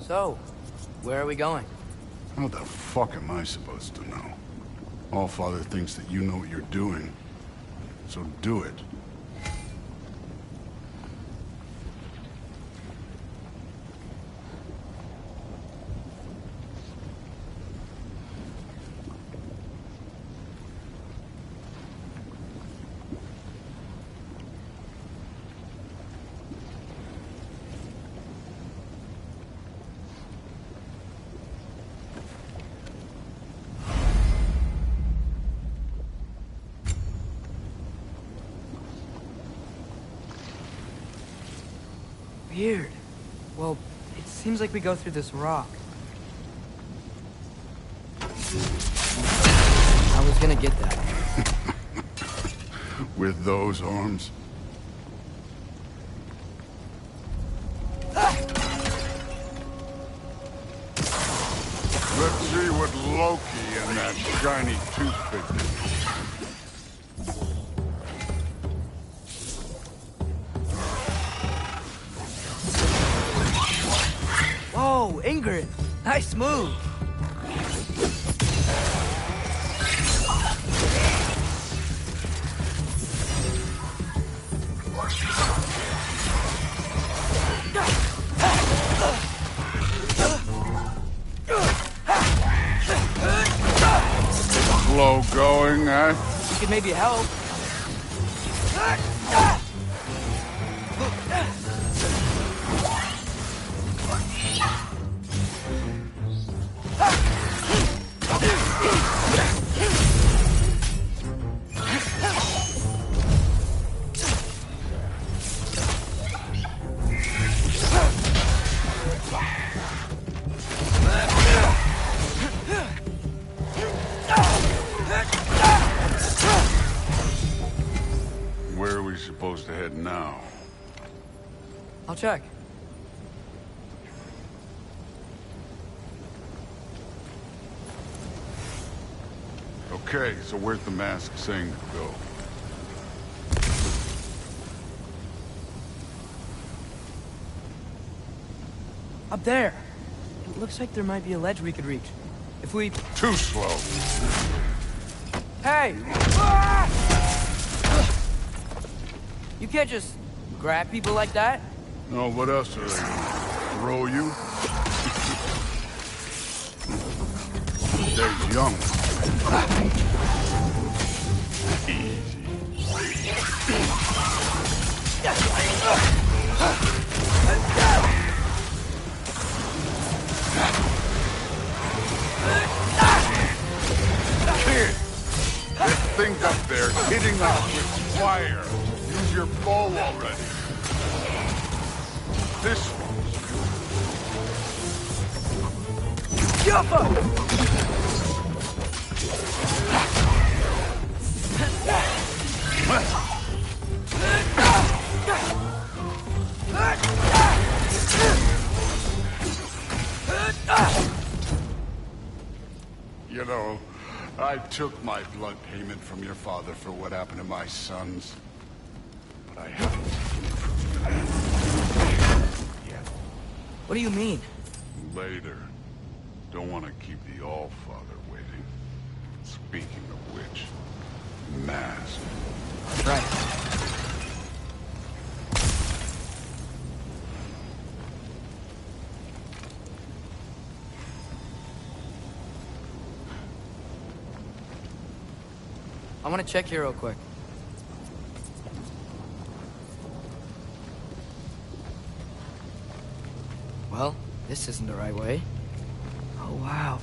So, where are we going? How the fuck am I supposed to know? Allfather thinks that you know what you're doing, so do it. Weird. Well, it seems like we go through this rock. I was gonna get that. With those arms? Let's see what Loki and that shiny toothpick did. Whoa, Ingrid! Nice move! Slow going, eh? You could maybe help. Where are we supposed to head now? I'll check. Okay, so where's the mask saying to go? Up there. It looks like there might be a ledge we could reach. If we... Too slow. Hey! Ah! You can't just grab people like that. No, what else are they gonna throw you? They're young. Easy. Kid, this thing's up there hitting us with fire. Use your bow already. This one's Jump up! You know, I took my blood payment from your father for what happened to my sons. But I haven't taken it from you yet. What do you mean? Later. Don't want to keep the Allfather waiting. Speaking of which, mask. Right. I want to check here real quick. Well, this isn't the right way. Oh, wow.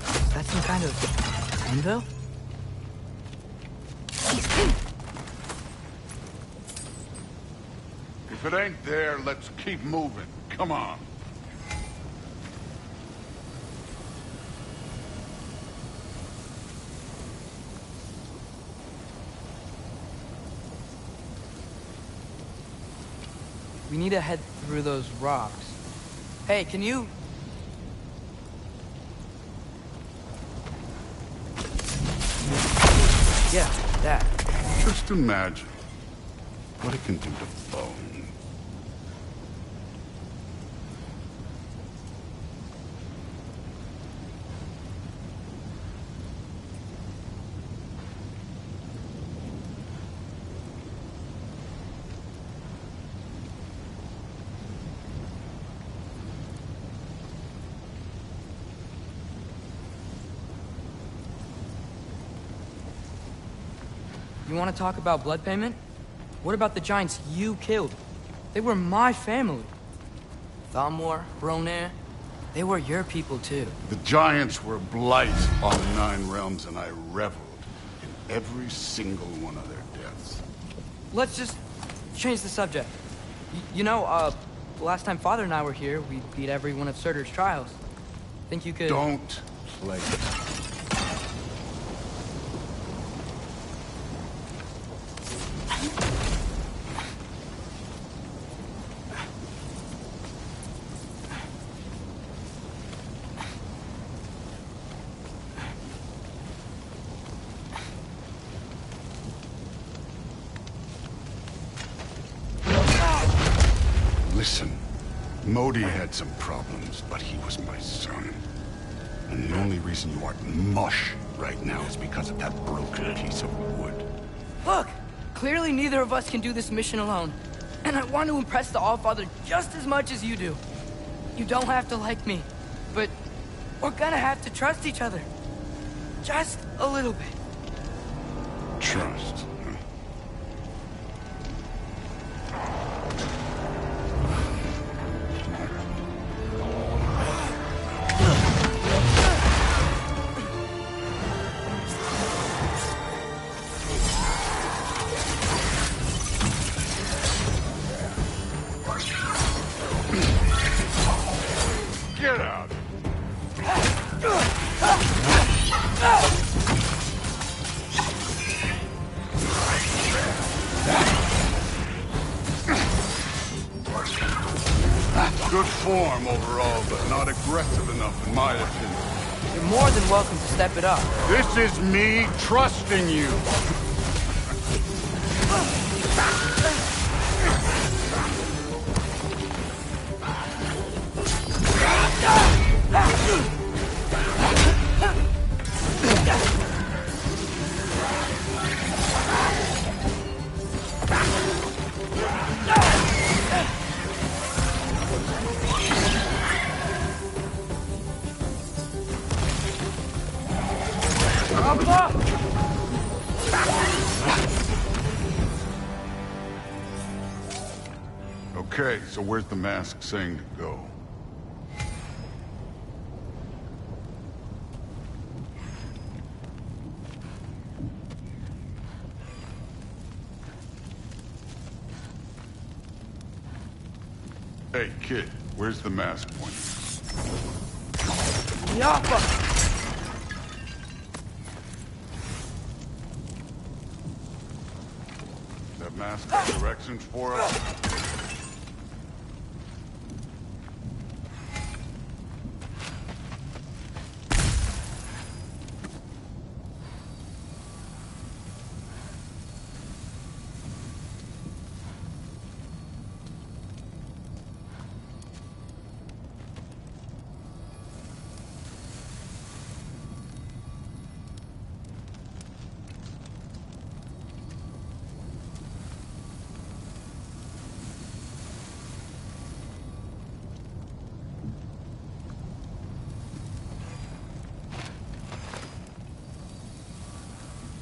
Is that some kind of anvil? If it ain't there, let's keep moving. Come on. We need to head through those rocks. Hey, can you... Yeah, that. Just imagine what it can do to bone. You want to talk about blood payment? What about the giants you killed? They were my family. Thamor, Ronair, they were your people too. The giants were blight on the 9 realms, and I reveled in every single one of their deaths. Let's just change the subject. You know, the last time Father and I were here, we beat every one of Surtur's trials. Think you could... Don't play. Listen, Modi had some problems, but he was my son. And the only reason you aren't mush right now is because of that broken piece of wood. Look! Clearly neither of us can do this mission alone. And I want to impress the Allfather just as much as you do. You don't have to like me, but we're gonna have to trust each other. Just a little bit. Trust. Get out! Good form overall, but not aggressive enough in my opinion. You're more than welcome to step it up. This is me trusting you. Okay, so where's the mask saying to go? Hey, kid, where's the mask pointing? Yappa! That mask got directions for us?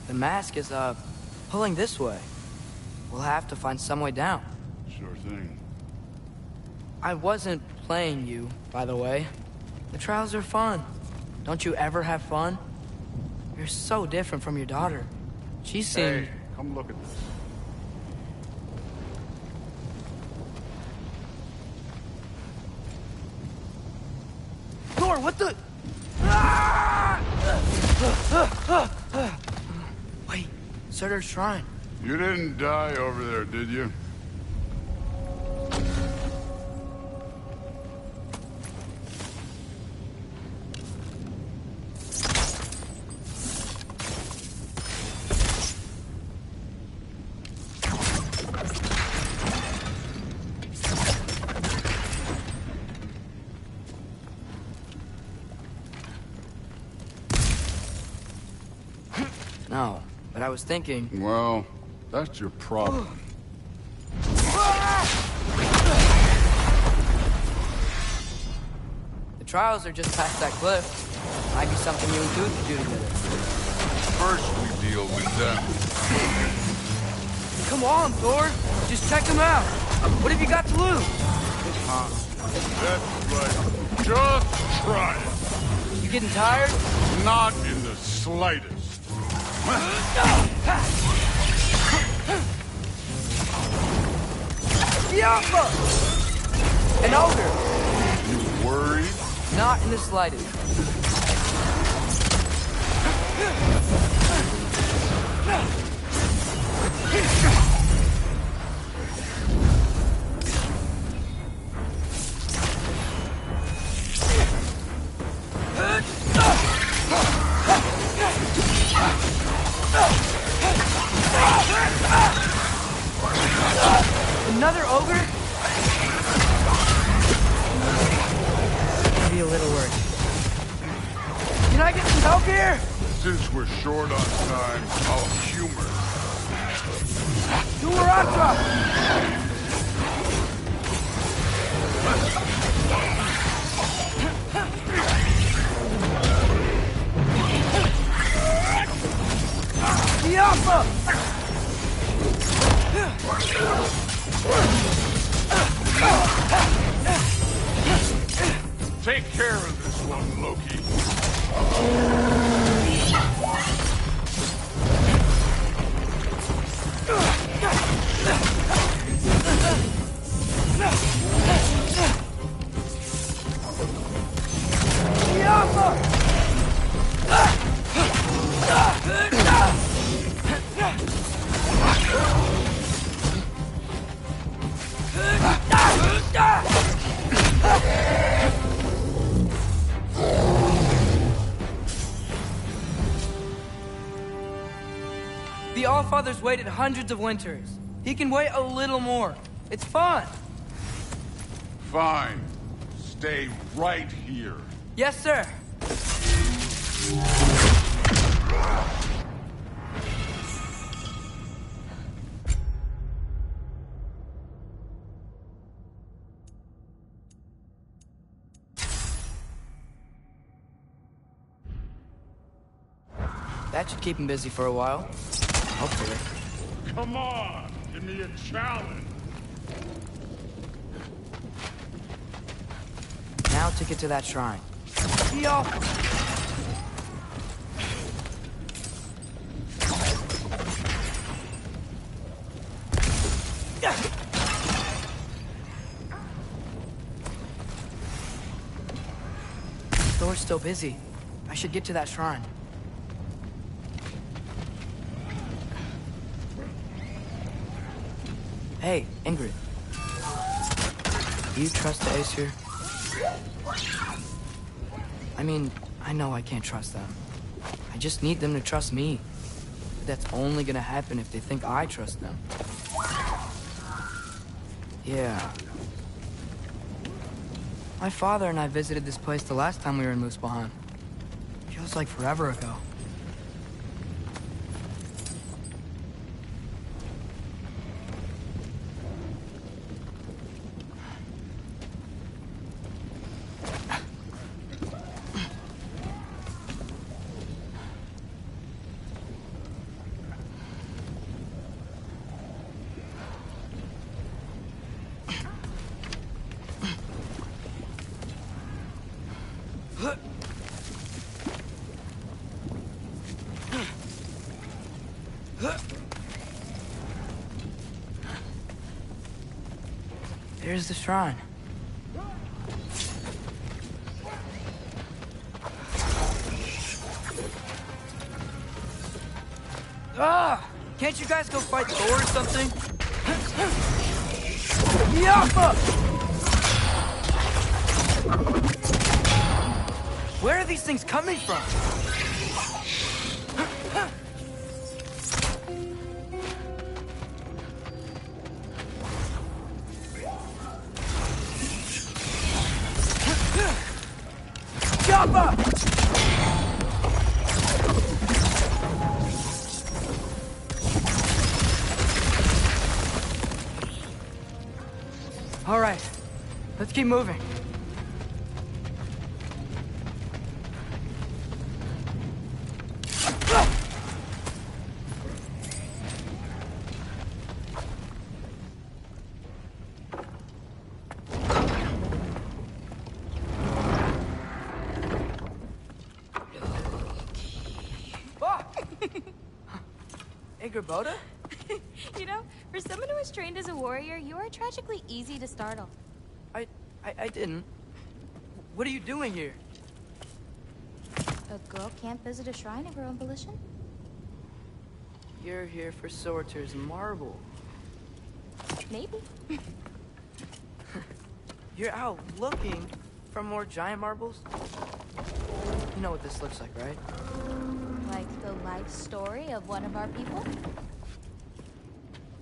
The mask is, pulling this way. We'll have to find some way down. Sure thing. I wasn't playing you, by the way. The trials are fun. Don't you ever have fun? You're so different from your daughter. She seemed... Hey, come look at this. Thor, what the... Wait, Surtur's shrine. You didn't die over there, did you? No, but I was thinking... Well, that's your problem. The trials are just past that cliff. Might be something you and Dude could do together. First we deal with them. Come on, Thor. Just check them out. What have you got to lose? That's right. Just try it. You getting tired? Not in the slightest. Diablo! An ogre. You worried? Not in the slightest. Another ogre? Maybe a little worried. Can I get some help here? Since we're short on time, I'll humor. Do a rock drop! Diablo! Take care of this one, Loki. The Allfather's waited hundreds of winters. He can wait a little more. It's fun. Fine. Stay right here. Yes, sir. That should keep him busy for a while. Hopefully. Come on, give me a challenge. Now to get to that shrine. Yo! Thor's still busy. I should get to that shrine. Hey, Ingrid. Do you trust the Aesir? I mean, I know I can't trust them. I just need them to trust me. But that's only gonna happen if they think I trust them. Yeah. My father and I visited this place the last time we were in Muspelheim. Feels like forever ago. There's the shrine. Ah! Can't you guys go fight Thor or something? Yappa! Where are these things coming from? All right, let's keep moving. Gerboda? You know, for someone who was trained as a warrior, you are tragically easy to startle. I didn't. What are you doing here? A girl can't visit a shrine of her own volition? You're here for Sorter's marble. Maybe. You're out looking for more giant marbles? You know what this looks like, right? Like the life story of one of our people?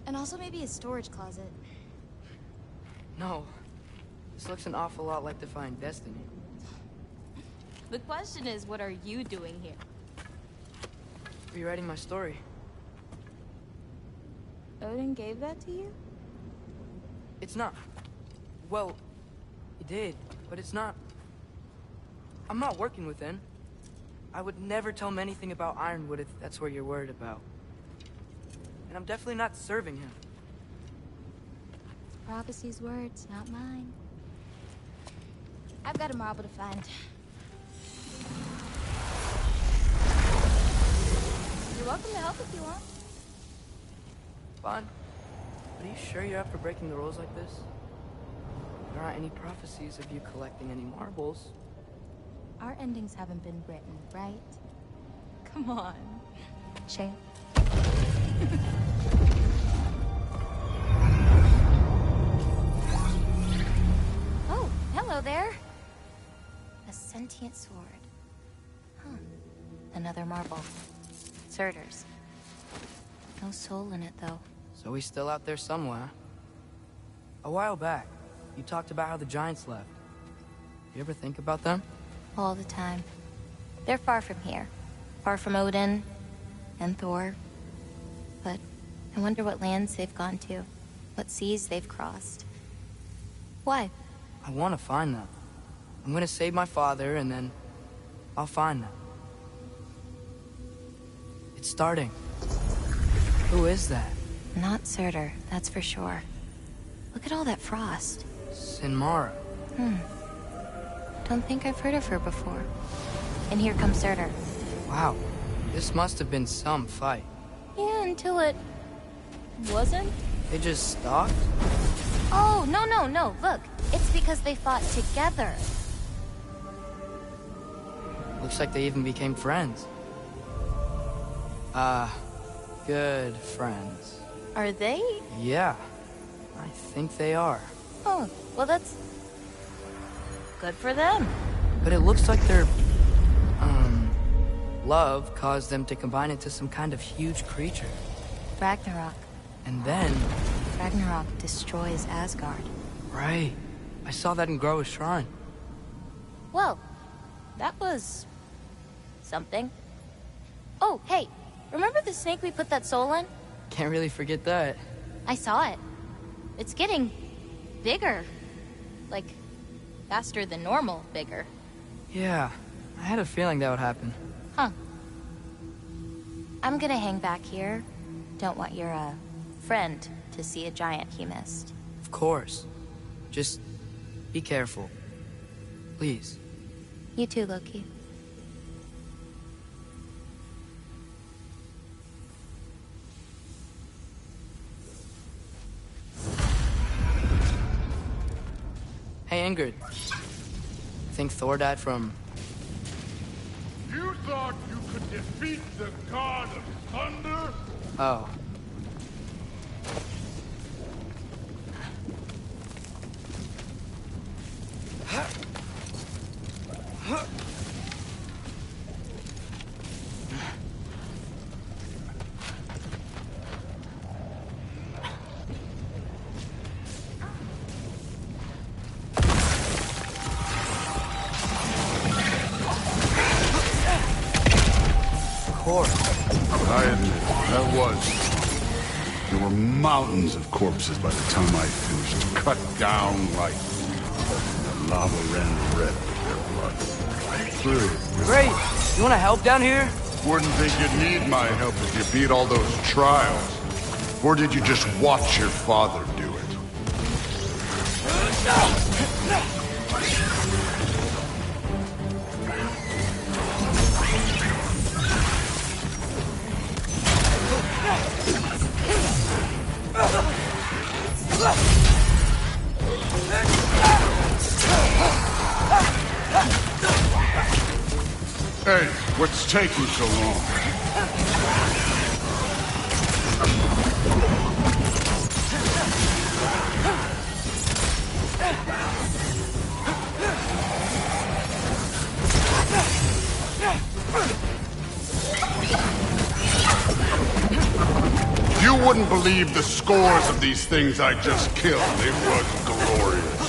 And also maybe a storage closet. No. This looks an awful lot like Defying Destiny. The question is, what are you doing here? Rewriting my story. Odin gave that to you? It's not. Well, he did, but it's not. I'm not working with him. I would never tell him anything about Ironwood if that's what you're worried about. And I'm definitely not serving him. Prophecy's words, not mine. I've got a marble to find. You're welcome to help if you want. Fine. But are you sure you're up for breaking the rules like this? There aren't any prophecies of you collecting any marbles. Our endings haven't been written, right? Come on. Shane. Oh, hello there. A sentient sword. Huh. Another marble. Surtur's. No soul in it, though. So he's still out there somewhere. A while back, you talked about how the giants left. You ever think about them? All the time. They're far from here. Far from Odin and Thor. But I wonder what lands they've gone to. What seas they've crossed. Why? I want to find them. I'm gonna save my father, and then I'll find them. It's starting. Who is that? Not Surtur, that's for sure. Look at all that frost. Sinmara. Don't think I've heard of her before. And here comes Surtur. Wow. This must have been some fight. Yeah, until it... wasn't? They just stalked? Oh, no. Look, it's because they fought together. Looks like they even became friends. Good friends. Are they? Yeah, I think they are. Oh, well that's... good for them. But it looks like their, love caused them to combine into some kind of huge creature. Ragnarok. And then... Ragnarok destroys Asgard. Right. I saw that in Groa's shrine. Well, that was... something. Oh, hey, remember the snake we put that soul in? Can't really forget that. I saw it. It's getting... bigger. Like, faster than normal bigger. Yeah, I had a feeling that would happen. Huh. I'm gonna hang back here. Don't want your, friend to see a giant he missed. Of course. Just be careful. Please. You too, Loki. Hey, Ingrid. Think Thor died from... You thought you could defeat the god of thunder? Oh. I admit, that was. There were mountains of corpses by the time I finished. Cut down like... The lava ran red with their blood. Great! You wanna help down here? Wouldn't think you'd need my help if you beat all those trials. Or did you just watch your father do it? Hey, what's taking so long? You wouldn't believe the scores of these things I just killed. It was glorious.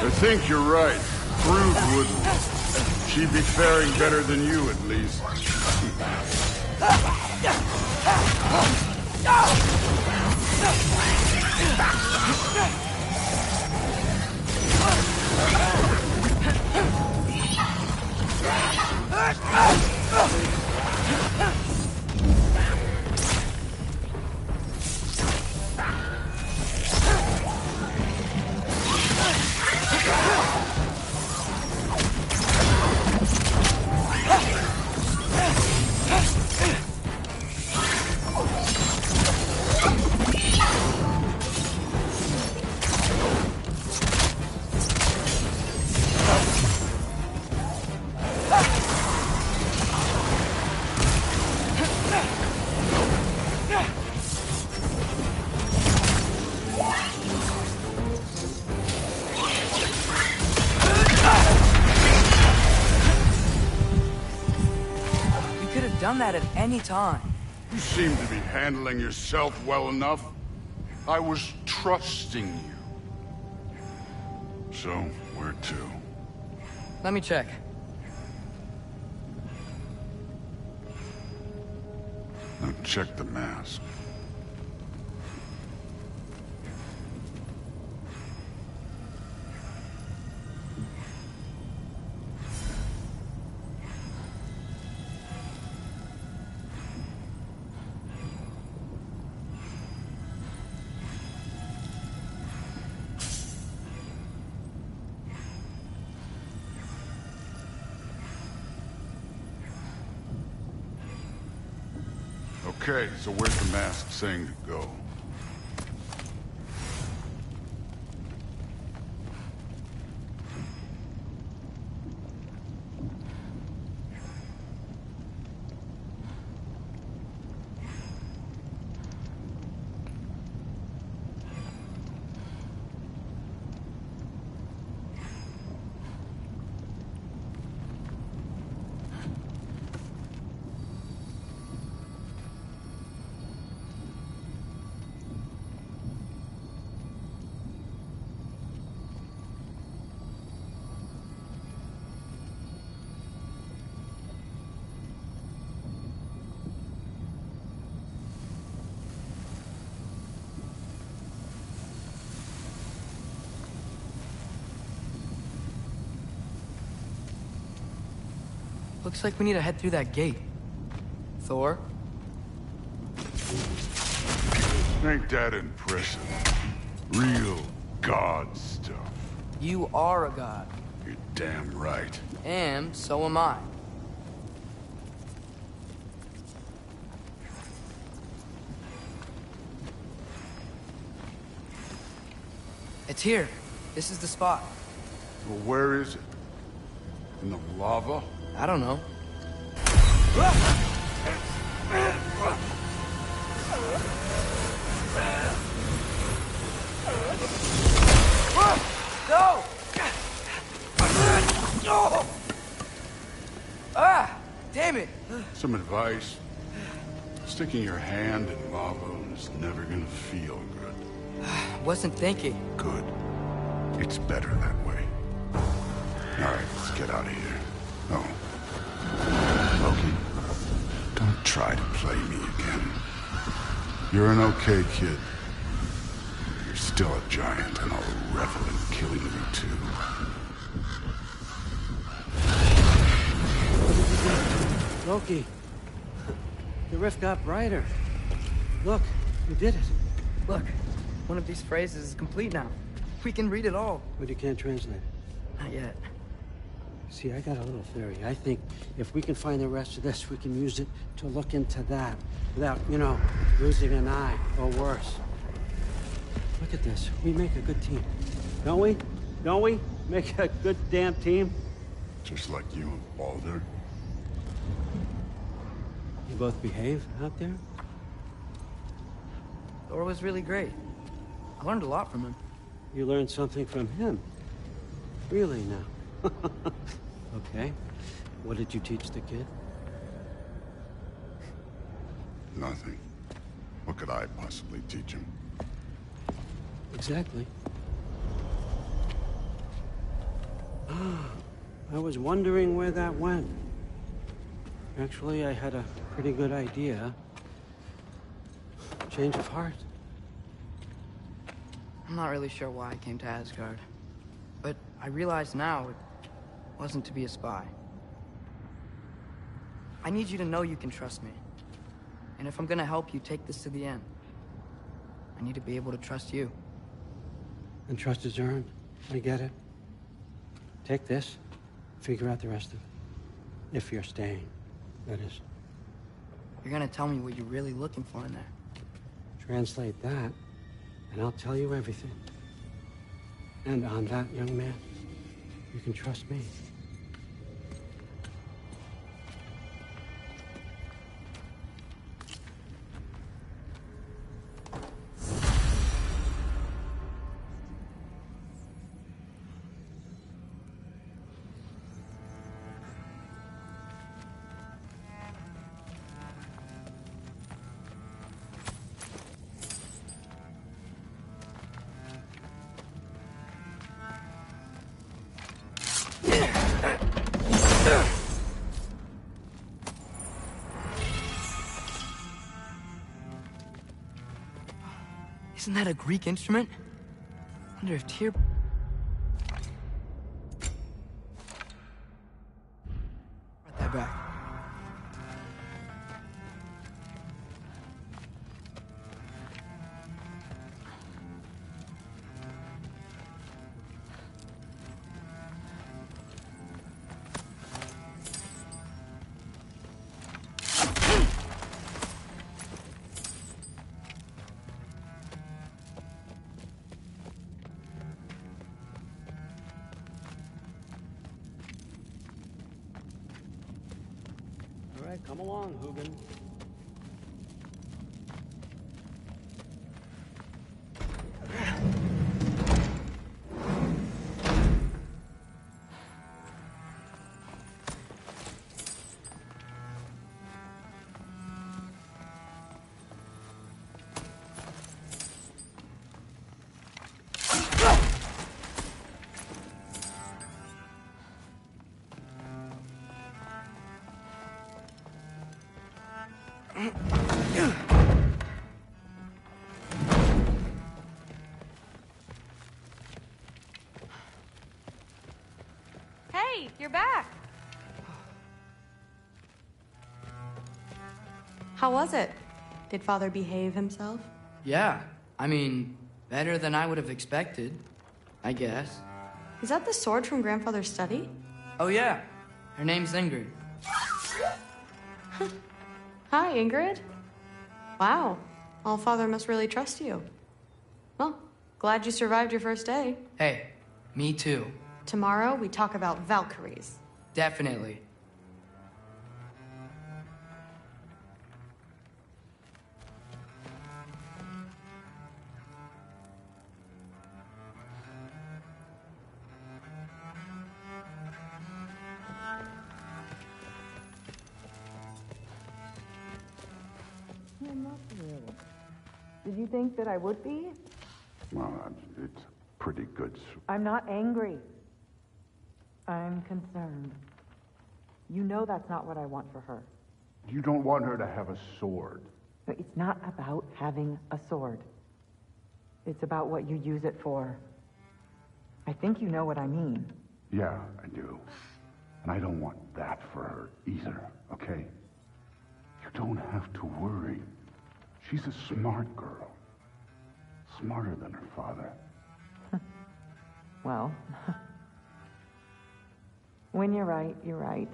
I think you're right. Brood wouldn't. She'd be faring better than you, at least. Done that at any time. You seem to be handling yourself well enough. I was trusting you. So, where to? Let me check. Now check the mask. Okay, so where's the mask saying to go? Looks like we need to head through that gate. Thor? Ain't that impressive? Real god stuff. You are a god. You're damn right. And so am I. It's here. This is the spot. Well, where is it? In the lava? I don't know. No! Ah! Damn it! Some advice. Sticking your hand in lava is never gonna feel good. Wasn't thinking. Good. It's better that way. Alright, let's get out of here. Oh. Loki, don't try to play me again. You're an okay kid. You're still a giant, and I'll revel in killing you too. Loki, the rift got brighter. Look, you did it. Look, one of these phrases is complete now. We can read it all. But you can't translate. Not yet. See, I got a little theory. I think if we can find the rest of this, we can use it to look into that without, you know, losing an eye or worse. Look at this. We make a good team, don't we? Don't we? Make a good damn team. Just like you and Balder. You both behave out there? Thor was really great. I learned a lot from him. You learned something from him? Really now? Okay. What did you teach the kid? Nothing. What could I possibly teach him? Exactly. I was wondering where that went. Actually, I had a pretty good idea. Change of heart. I'm not really sure why I came to Asgard. But I realize now it wasn't to be a spy. I need you to know you can trust me. And if I'm gonna help you take this to the end, I need to be able to trust you. And trust is earned. I get it. Take this. Figure out the rest of it. If you're staying, that is. You're gonna tell me what you're really looking for in there. Translate that, and I'll tell you everything. And on that, young man, you can trust me. Isn't that a Greek instrument? I wonder if Tyr... Brought that back. All right, come along, Hugin. Hey, you're back. How was it? Did Father behave himself? Yeah, I mean, better than I would have expected, I guess. Is that the sword from Grandfather's study? Oh yeah, her name's Ingrid. Hi, Ingrid. Wow, All-Father must really trust you. Well, glad you survived your first day. Hey, me too. Tomorrow, we talk about Valkyries. Definitely. Did you think that I would be? Well, it's pretty good. I'm not angry. I'm concerned. You know that's not what I want for her. You don't want her to have a sword. No, it's not about having a sword. It's about what you use it for. I think you know what I mean. Yeah, I do. And I don't want that for her either, okay? You don't have to worry. She's a smart girl. Smarter than her father. Well, when you're right, you're right.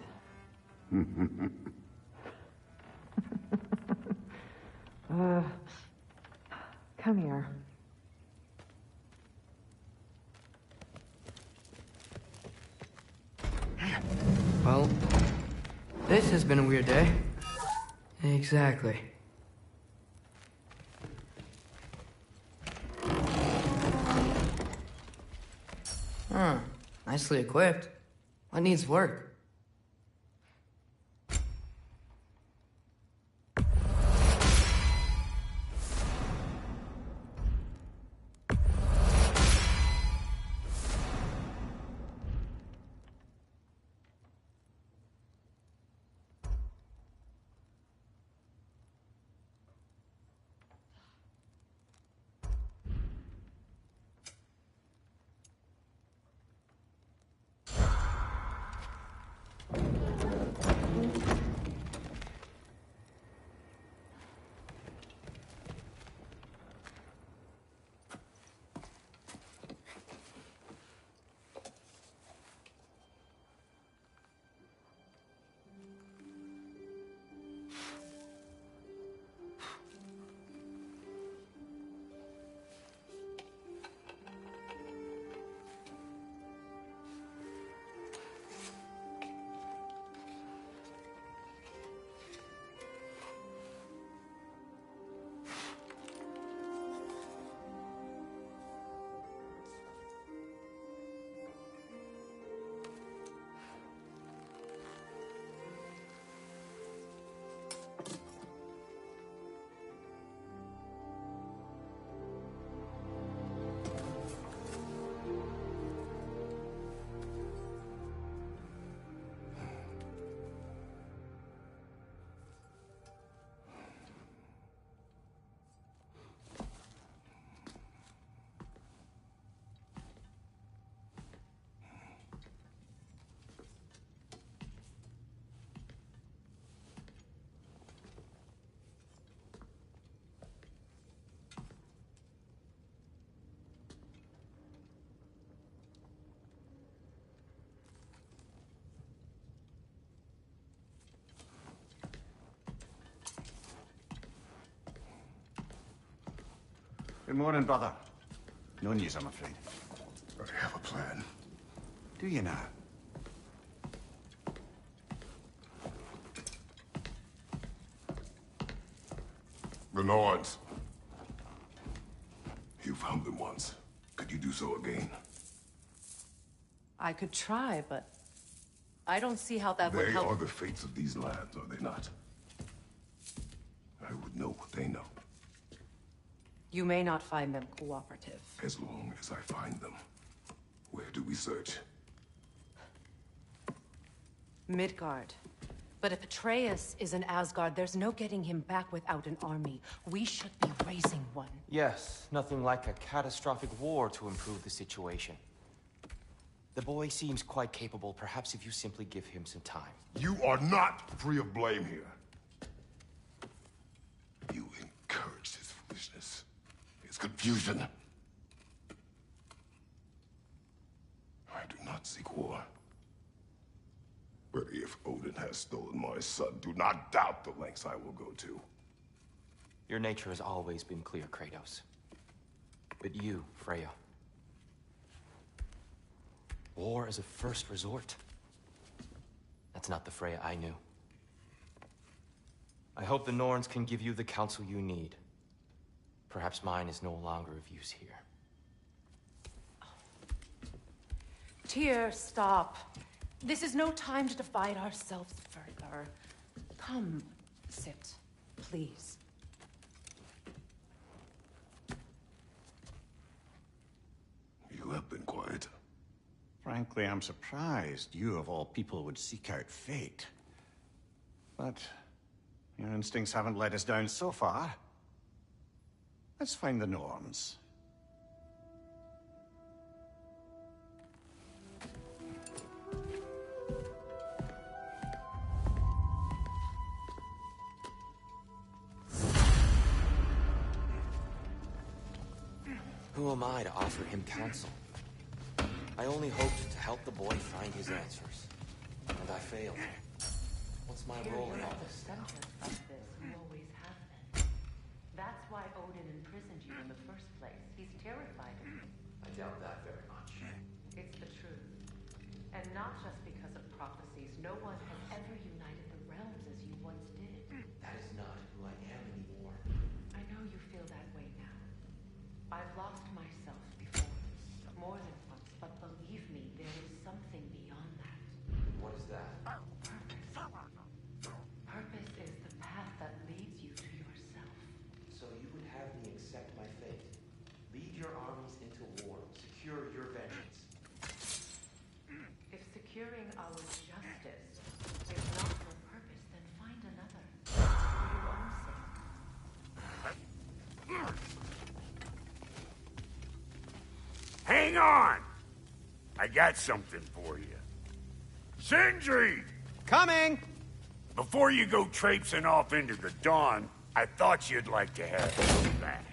Come here. Well, this has been a weird day. Exactly. Huh. Nicely equipped. What needs work? Good morning, brother. No news, I'm afraid. I have a plan. Do you now? The Norns. You found them once. Could you do so again? I could try, but I don't see how that would help. They are the fates of these lands, are they not? I would know what they know. You may not find them cooperative. As long as I find them. Where do we search? Midgard. But if Atreus is in Asgard, there's no getting him back without an army. We should be raising one. Yes, nothing like a catastrophic war to improve the situation. The boy seems quite capable. Perhaps if you simply give him some time. You are not free of blame here. You encouraged his foolishness. His confusion. I do not seek war. But if Odin has stolen my son, do not doubt the lengths I will go to. Your nature has always been clear, Kratos. But you, Freya. War as a first resort. That's not the Freya I knew. I hope the Norns can give you the counsel you need. Perhaps mine is no longer of use here. Tyr, stop. This is no time to divide ourselves further. Come, sit, please. You have been quiet. Frankly, I'm surprised you, of all people, would seek out fate. But your instincts haven't let us down so far. Let's find the Norns. Who am I to offer him counsel? I only hoped to help the boy find his answers. And I failed. What's my role in all this? You're at the center of this. You always have been. That's why Odin imprisoned you in the first place. He's terrified of you. I doubt that very much. It's the truth. And not just because of prophecies, no one has ever united the realms as you once did. That is not who I am anymore. I know you feel that way now. I've lost myself before, more than once, but believe me, there is something beyond that. What is that? Purpose. Purpose is the path that leads you to yourself. So you would have me accept my fate. Lead your armies into war. Secure your vengeance. If securing our justice is not your purpose, then find another. For your own sake. Hang on! I got something for you. Sindri! Coming! Before you go traipsing off into the dawn, I thought you'd like to have some back.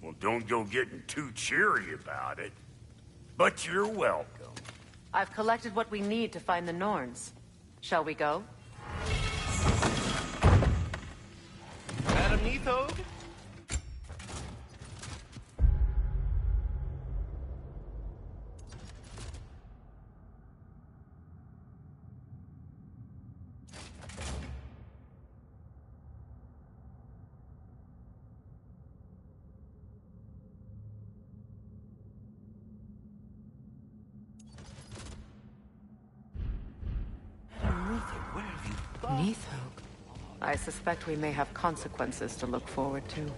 Well, don't go getting too cheery about it. But you're welcome. I've collected what we need to find the Norns. Shall we go? Madam Neathog? Neathog. I suspect we may have consequences to look forward to.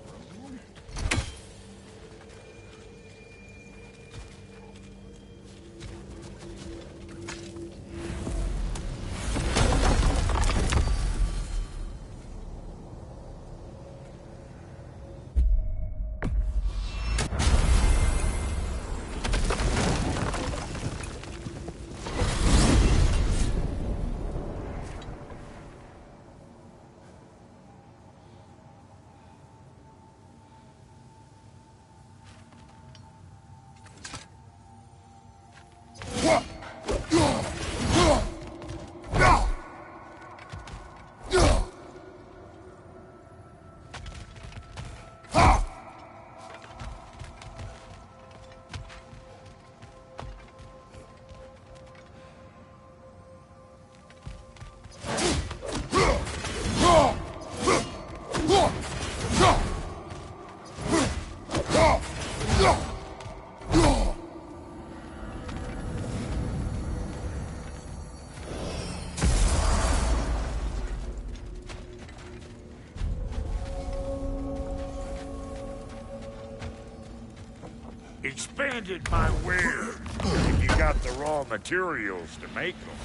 Expanded my wares, if you got the raw materials to make them.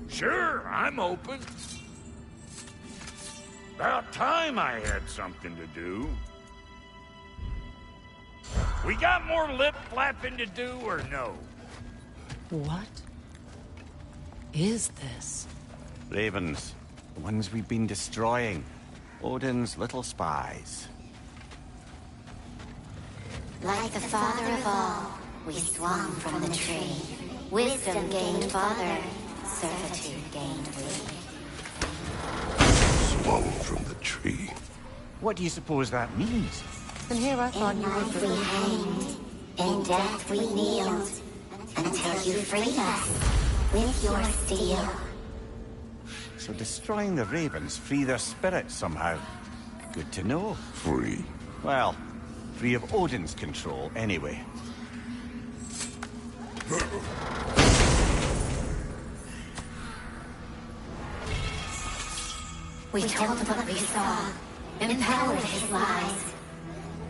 Sure, I'm open. About time I had something to do. We got more lip flapping to do or no? What is this? Ravens. The ones we've been destroying. Odin's little spies. Like the father of all, we swung from the tree. Wisdom gained father, servitude gained we. Swung from the tree. What do you suppose that means? And here I thought In you life were we hanged, in death we kneeled, until you freed us with your steel. So destroying the ravens free their spirits somehow. Good to know. Free. Well, free of Odin's control, anyway. We told what we saw, empowered his lies.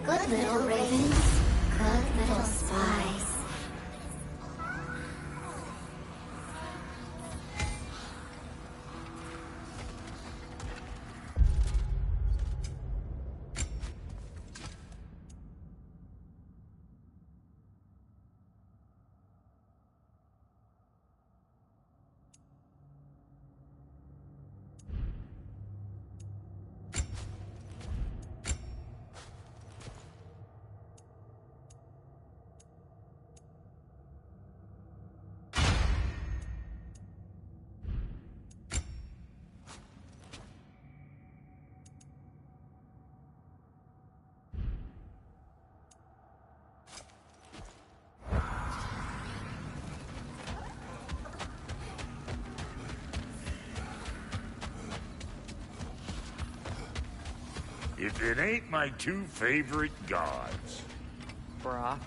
Good little ravens, good little spies. if it ain't my two favorite gods. Brock.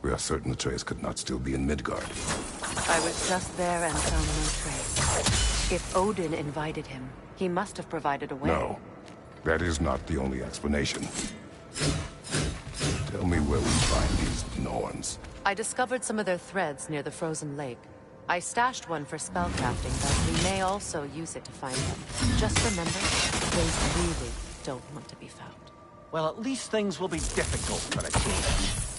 We are certain Atreus could not still be in Midgard. I was just there and found no trace. If Odin invited him, he must have provided a way. No, that is not the only explanation. Tell me where we find these Norns. I discovered some of their threads near the frozen lake. I stashed one for spellcrafting, but we may also use it to find them. Just remember, they really don't want to be found. Well, at least things will be difficult for a change.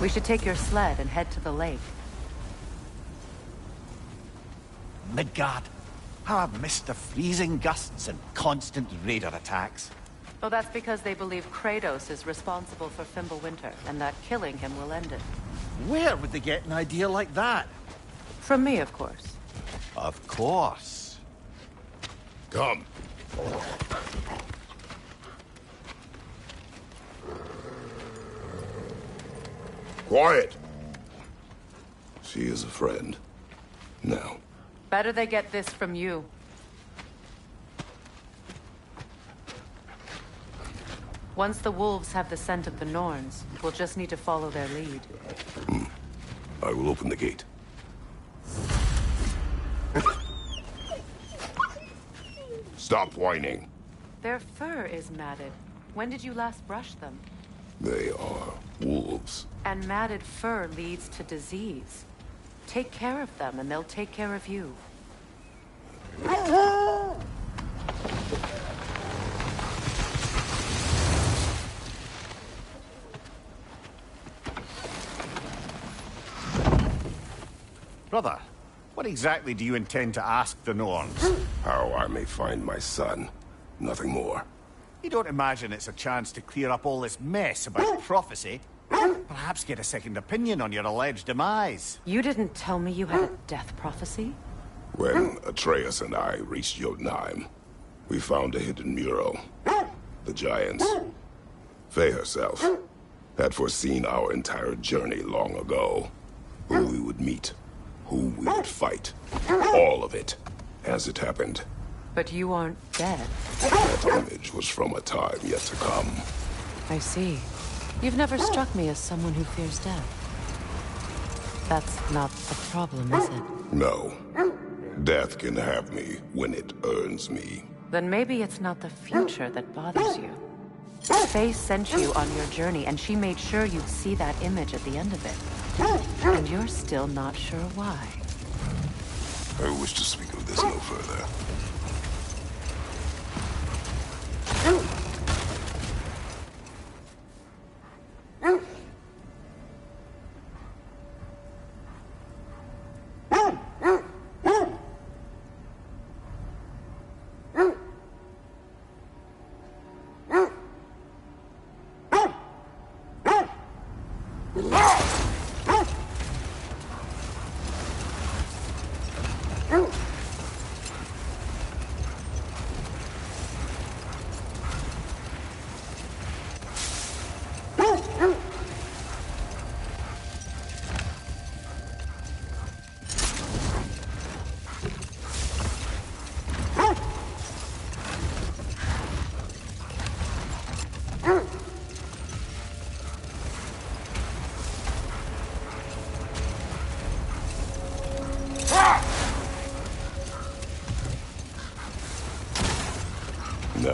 We should take your sled and head to the lake. Midgard. How I've missed the freezing gusts and constant raider attacks. Well, that's because they believe Kratos is responsible for Fimbulwinter, and that killing him will end it. Where would they get an idea like that? From me, of course. Of course. Come. Quiet! She is a friend. Now. Better they get this from you. Once the wolves have the scent of the Norns, we'll just need to follow their lead. I will open the gate. Stop whining. Their fur is matted. When did you last brush them? They are wolves. And matted fur leads to disease. Take care of them, and they'll take care of you. Brother, what exactly do you intend to ask the Norns? How I may find my son. Nothing more. You don't imagine it's a chance to clear up all this mess about prophecy? Perhaps get a second opinion on your alleged demise. You didn't tell me you had a death prophecy? When Atreus and I reached Jotunheim, we found a hidden mural. The Giants, Faye herself, had foreseen our entire journey long ago. Who we would meet, who we would fight. All of it, as it happened. But you aren't dead. That image was from a time yet to come. I see. You've never struck me as someone who fears death. That's not the problem, is it? No. Death can have me when it earns me. Then maybe it's not the future that bothers you. Faye sent you on your journey, and she made sure you'd see that image at the end of it. And you're still not sure why. I wish to speak of this no further.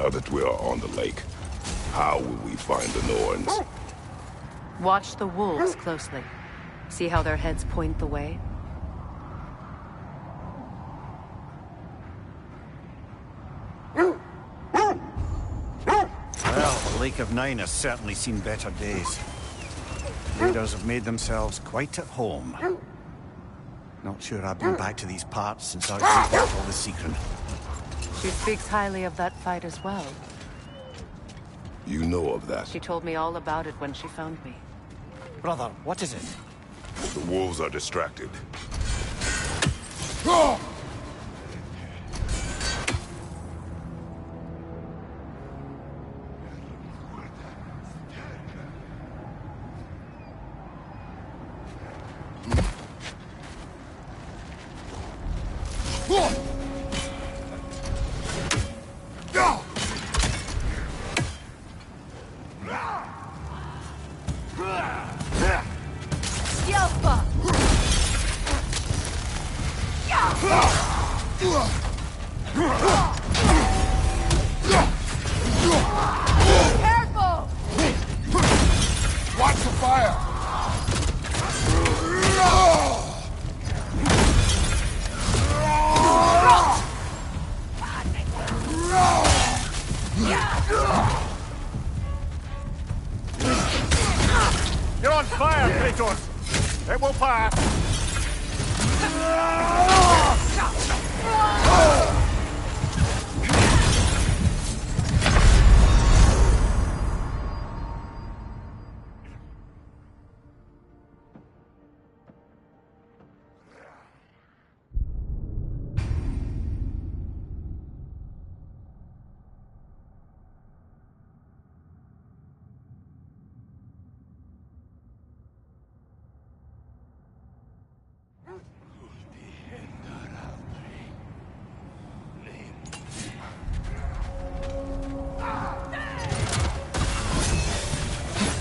Now that we are on the lake, how will we find the Norns? Watch the wolves closely. See how their heads point the way? Well, the Lake of Nine has certainly seen better days. Raiders have made themselves quite at home. Not sure I've been back to these parts since I battled the Secret. She speaks highly of that fight as well. You know of that? She told me all about it when she found me. Brother, what is it? The wolves are distracted. You're on fire, Kratos! It will pass!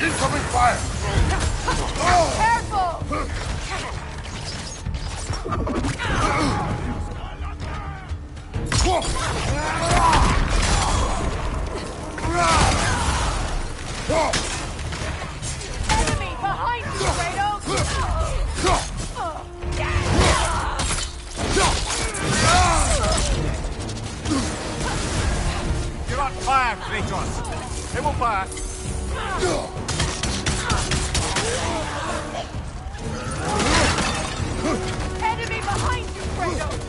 Incoming fire! Careful! Enemy behind you, Kratos! You're on fire, Kratos! It will pass! Enemy behind you, Kratos!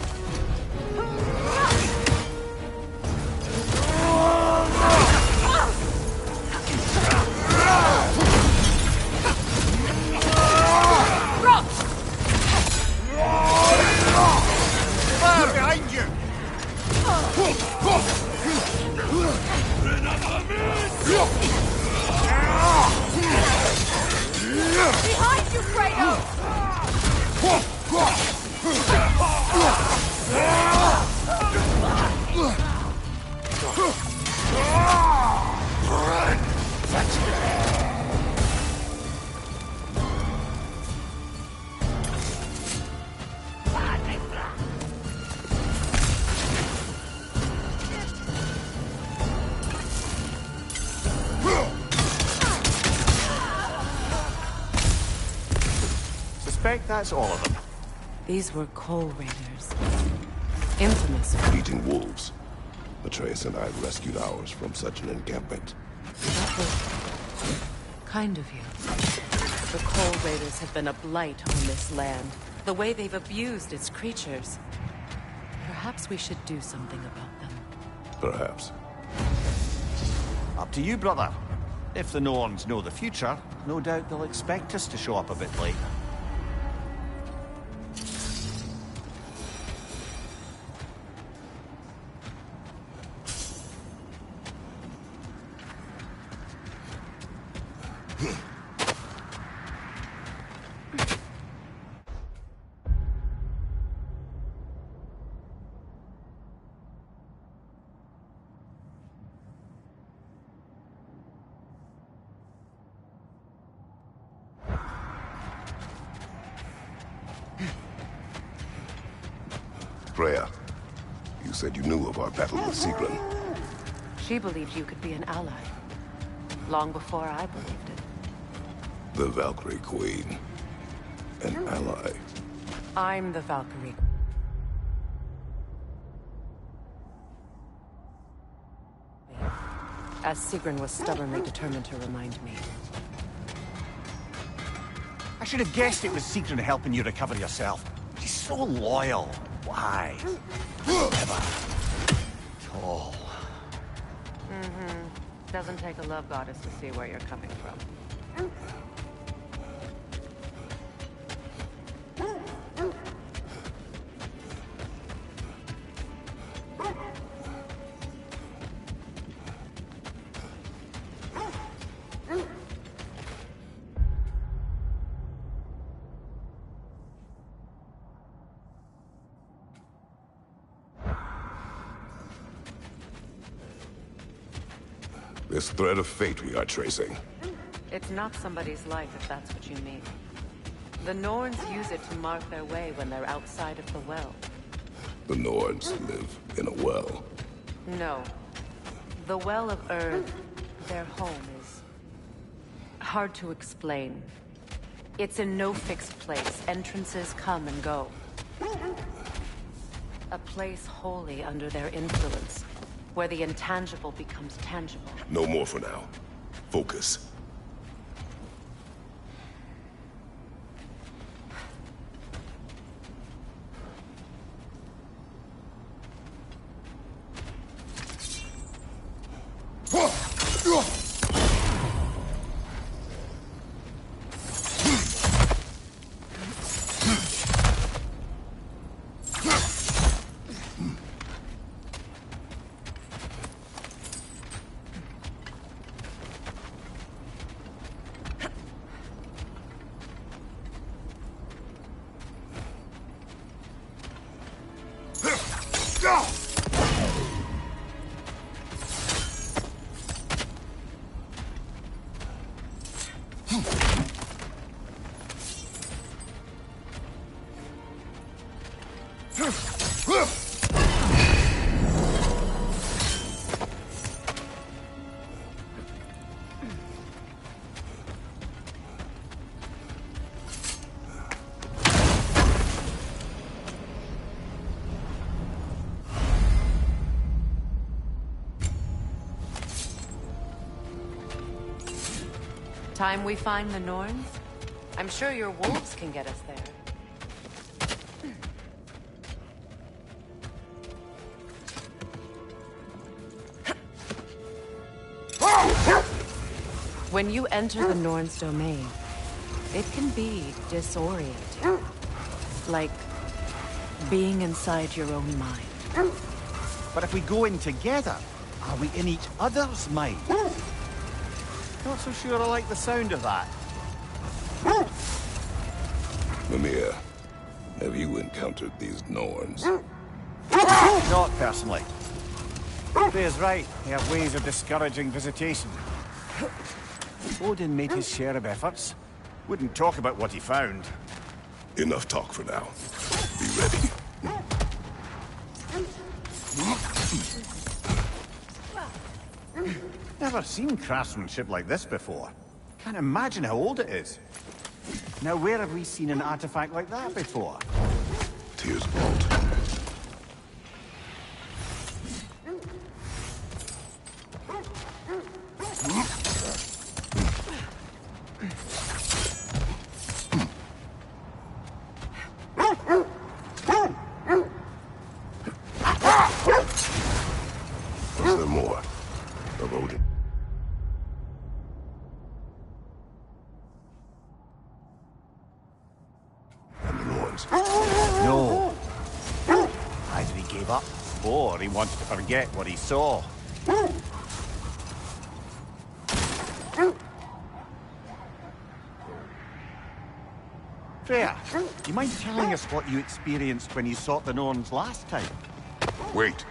Fire behind you! Behind you, Kratos! Suspect that's all of them. These were Coal Raiders. Infamous for Eating wolves. Atreus and I rescued ours from such an encampment. that was kind of you. The Coal Raiders have been a blight on this land. The way they've abused its creatures. Perhaps we should do something about them. Perhaps. Up to you, brother. If the Norns know the future, no doubt they'll expect us to show up a bit late. Freya, you said you knew of our battle with Sigrun. She believed you could be an ally. Long before I believed it. The Valkyrie Queen. An ally. I'm the Valkyrie. As Sigrun was stubbornly determined to remind me. I should have guessed it was Sigrun helping you recover yourself. She's so loyal. Why? Clever. Tall. Doesn't take a love goddess to see where you're coming from. This thread of fate we are tracing. It's not somebody's life, if that's what you mean. The Norns use it to mark their way when they're outside of the well. The Norns live in a well. No. The Well of Earth, their home, is hard to explain. It's in no fixed place. Entrances come and go. A place wholly under their influence, where the intangible becomes tangible. No more for now. Focus. Time we find the Norns? I'm sure your wolves can get us there. When you enter the Norn's domain, it can be disorienting. Like being inside your own mind. But if we go in together, are we in each other's mind? Not so sure I like the sound of that. Mimir, have you encountered these Norns? Not personally. Freya's right. They have ways of discouraging visitation. Odin made his share of efforts. Wouldn't talk about what he found. Enough talk for now. Be ready. Never seen craftsmanship like this before. Can't imagine how old it is. Now, where have we seen an artifact like that before? Tears vault. Is there more of Odin? And the Norns? No. Either he gave up, or he wanted to forget what he saw. Freya, do you mind telling us what you experienced when you sought the Norns last time? Wait.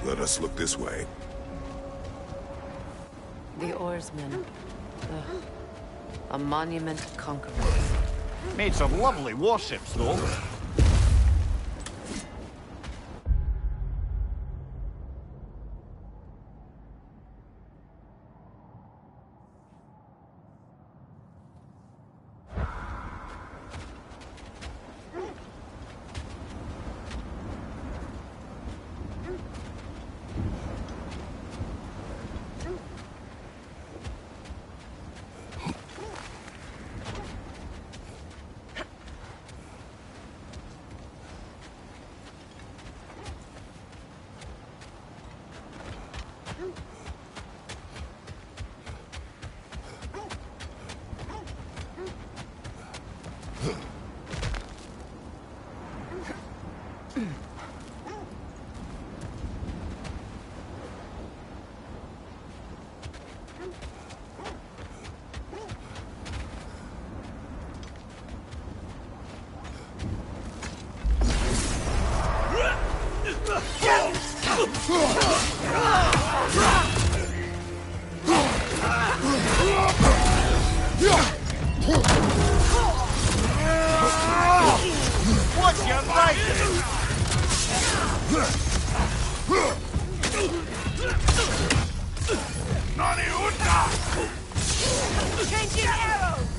Let us look this way. The oarsmen. Ugh. A monument of conquerors. Made some lovely warships, though. What's your right? Nani Uta! Changing arrows!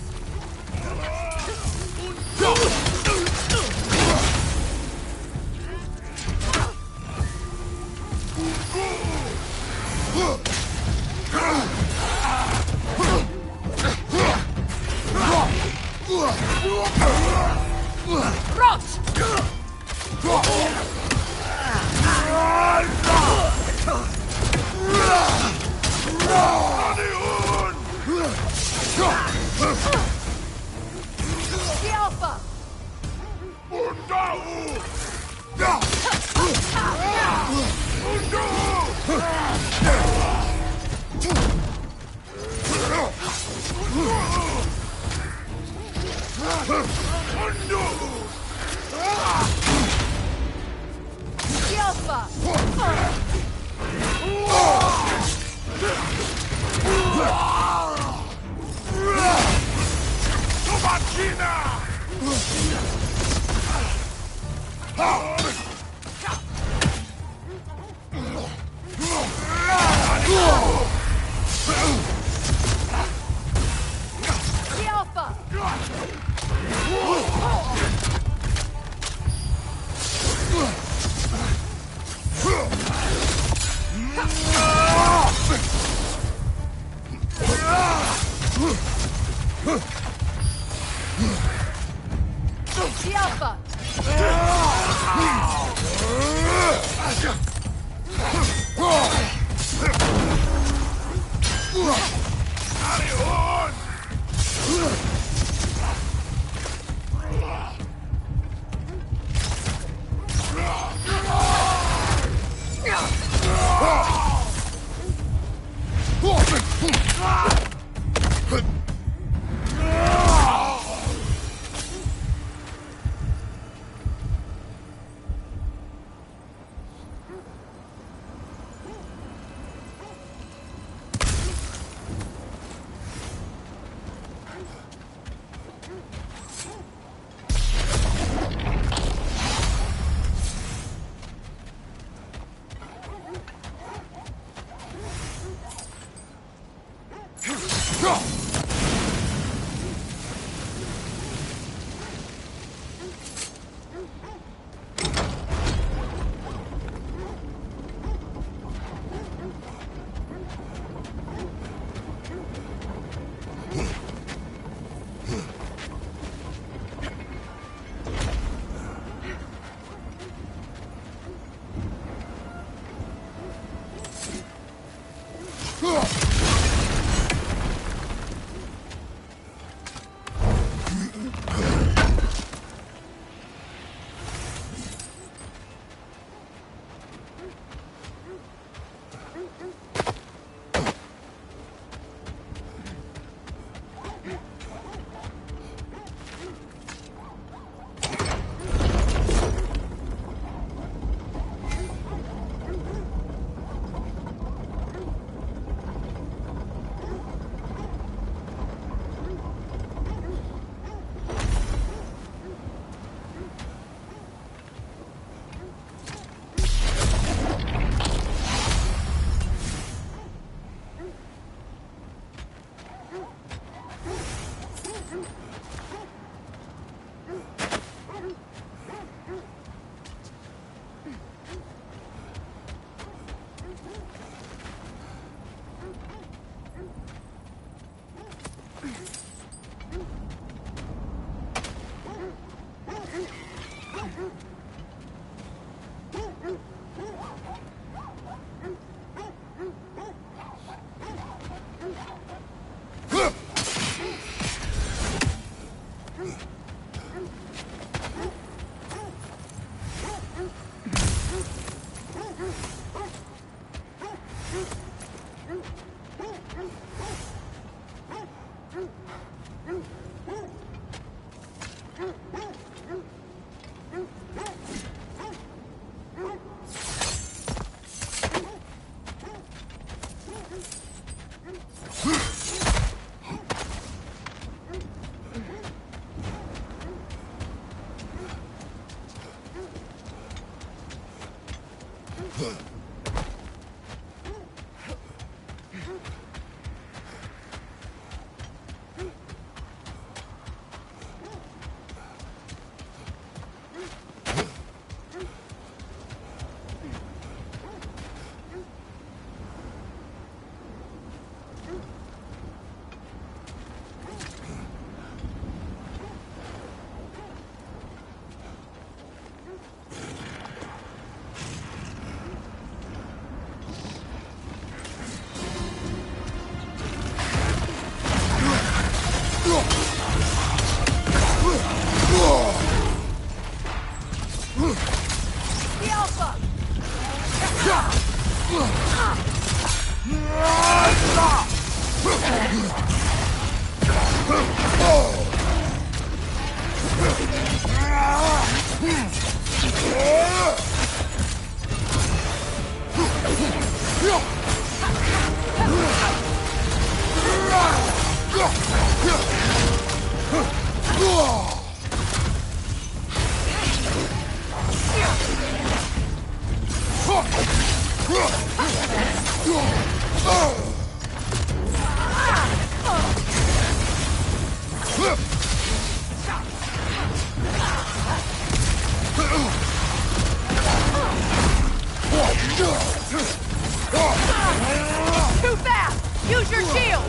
Too fast! Use your shield!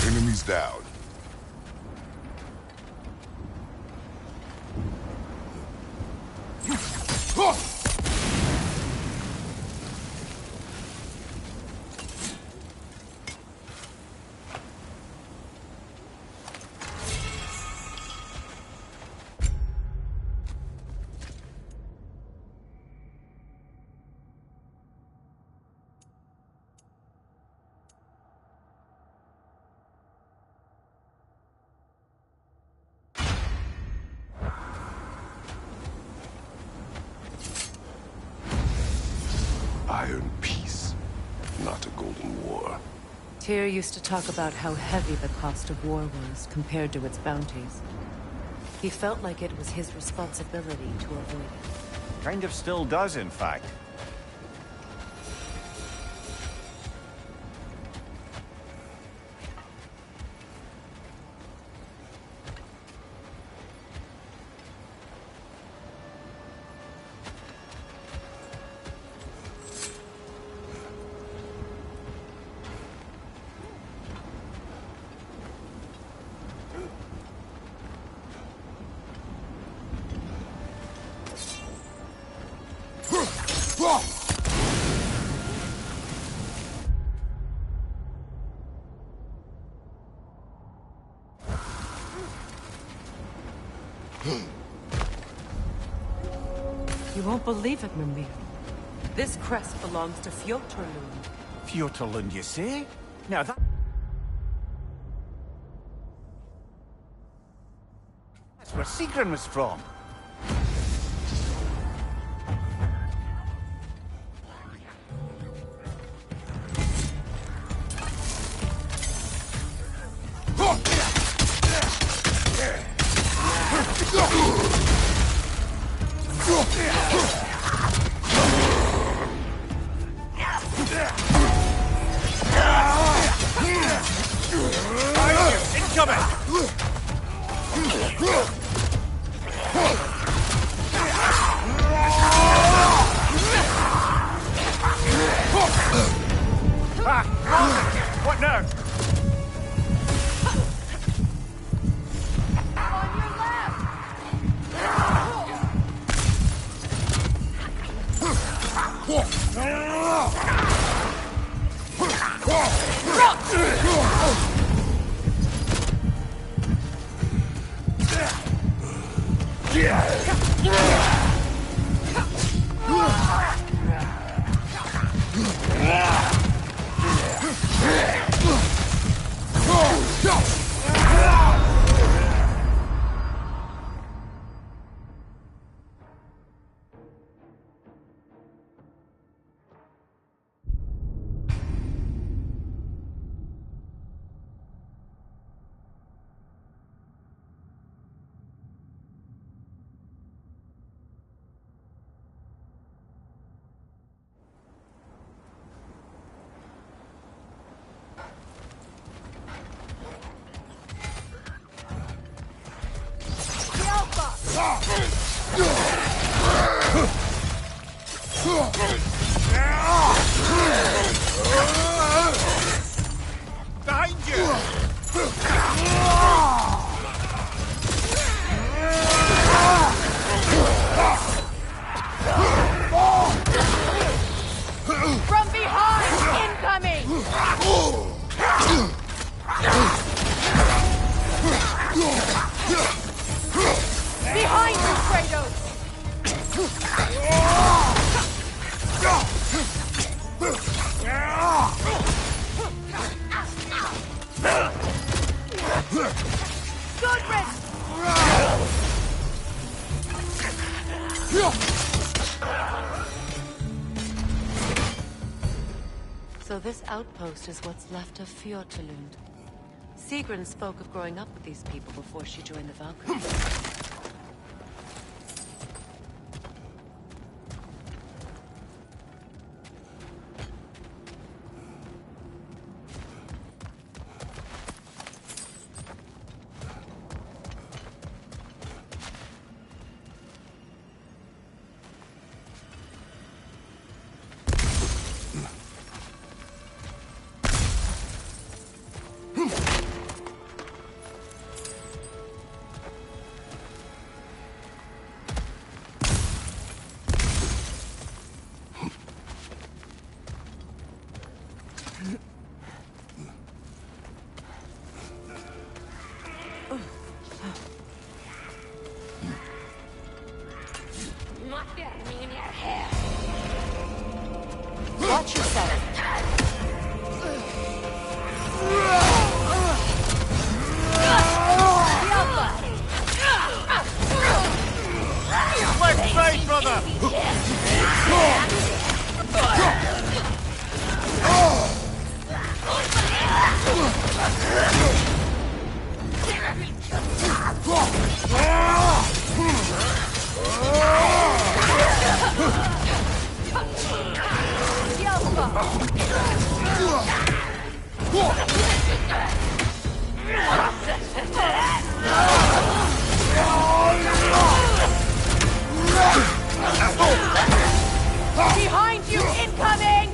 Enemies down. Iron peace, not a golden war. Tyr used to talk about how heavy the cost of war was compared to its bounties. He felt like it was his responsibility to avoid it. Kind of still does, in fact. You won't believe it, Mimir. This crest belongs to Fjotorlund. Fjotorlund, you say? Now that's where Sigrun was from. coming! What now? Behind you! From behind! Incoming! Behind you, Kratos! Good risk! So this outpost is what's left of Fjordlund. Sigrun spoke of growing up with these people before she joined the Valkyries. Watch yourself. Left side, brother! Behind you, incoming!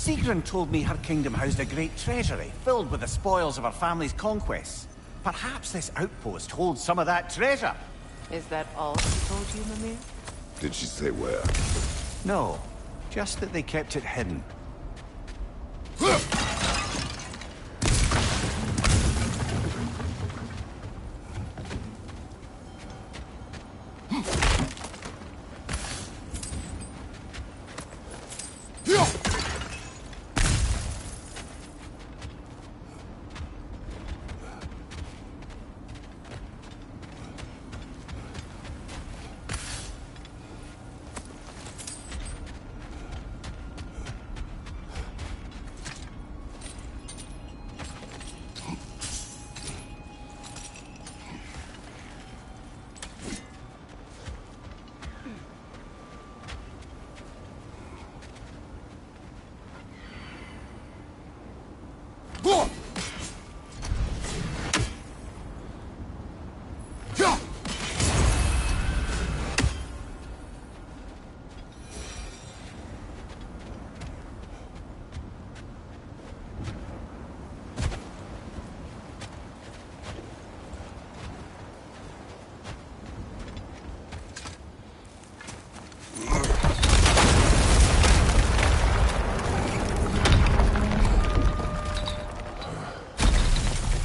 Sigrun told me her kingdom housed a great treasury, filled with the spoils of her family's conquests. Perhaps this outpost holds some of that treasure. Is that all she told you, Mimir? Did she say where? No, just that they kept it hidden.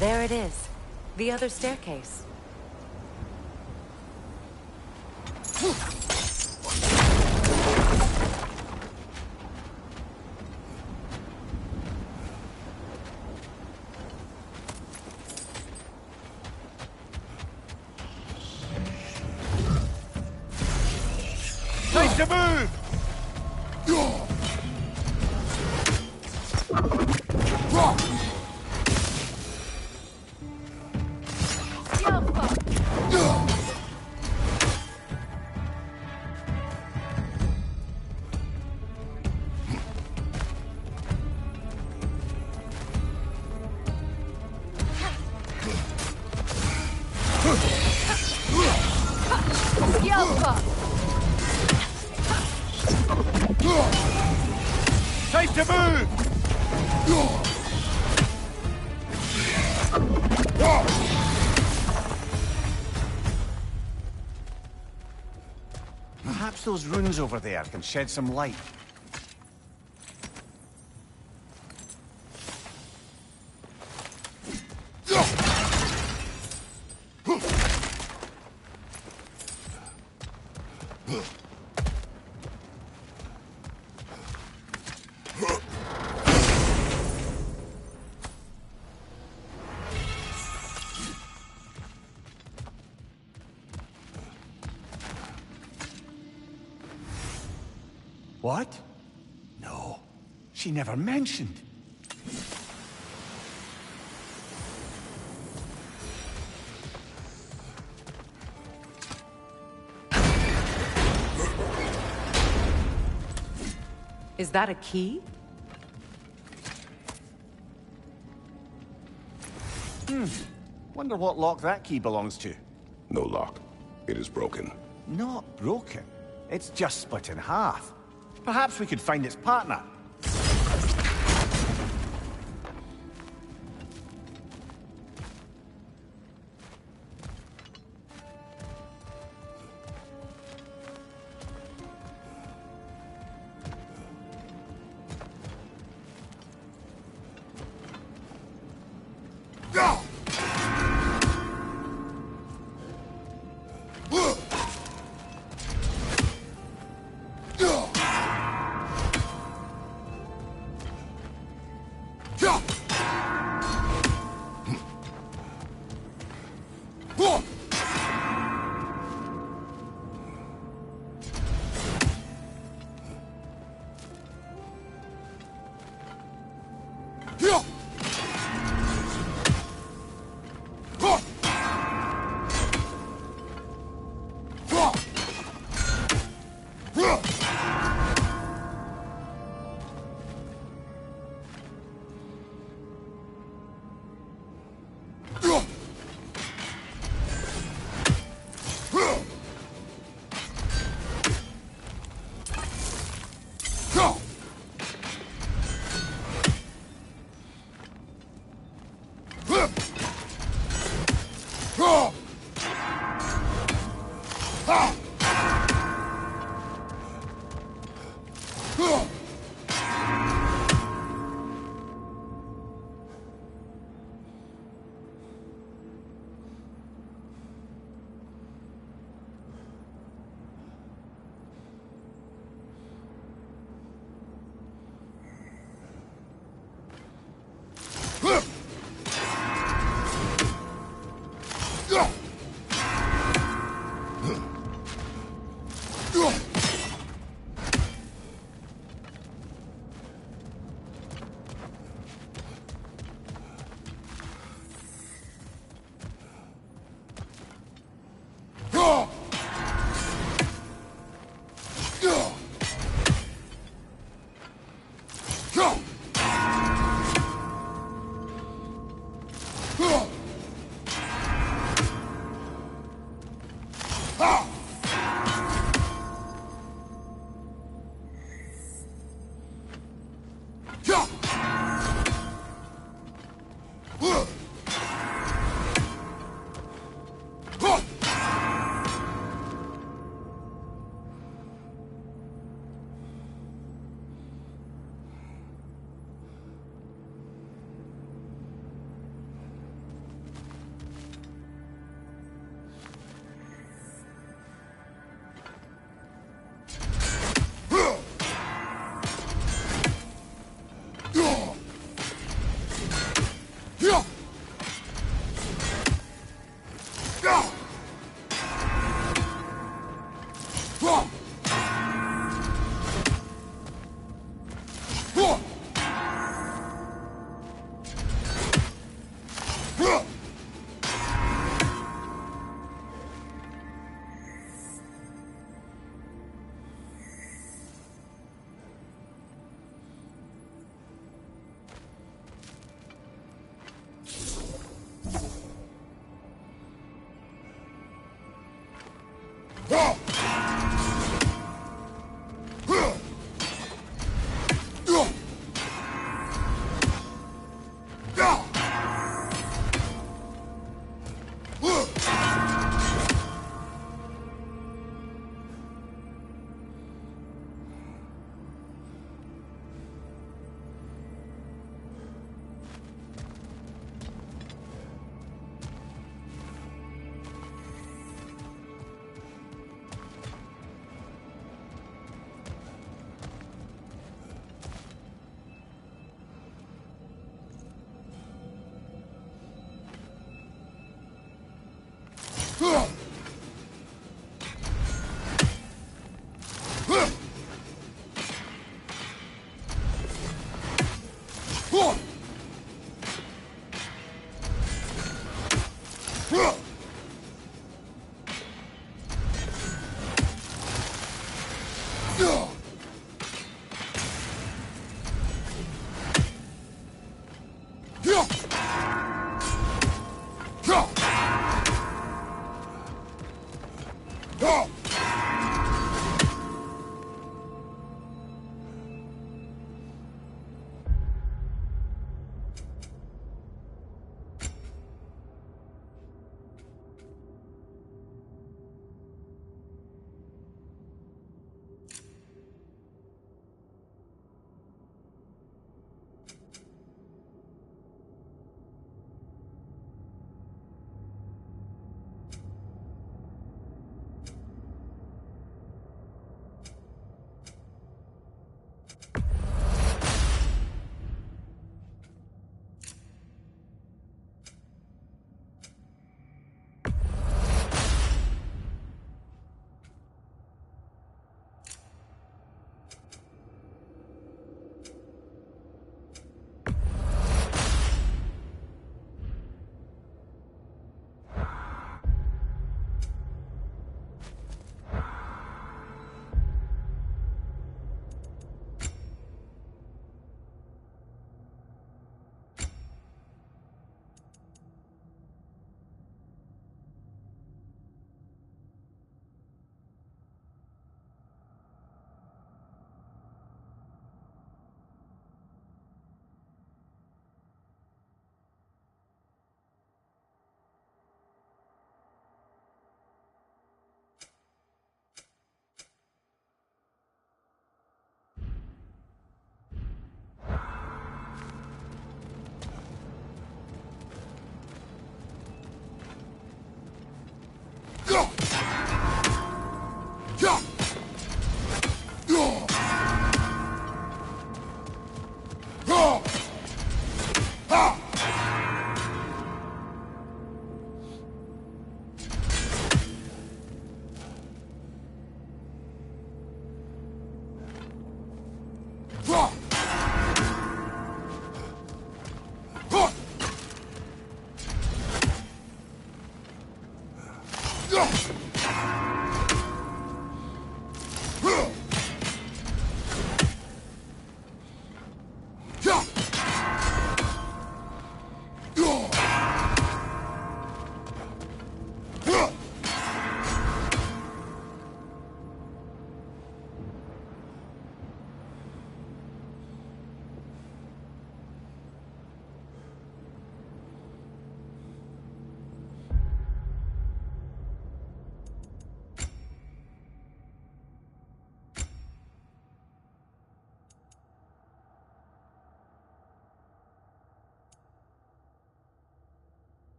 There it is. The other staircase. Nice to move! Time to move! Perhaps those runes over there can shed some light. What? No, she never mentioned. Is that a key? Wonder what lock that key belongs to. No lock. It is broken. Not broken. It's just split in half. Perhaps we could find its partner.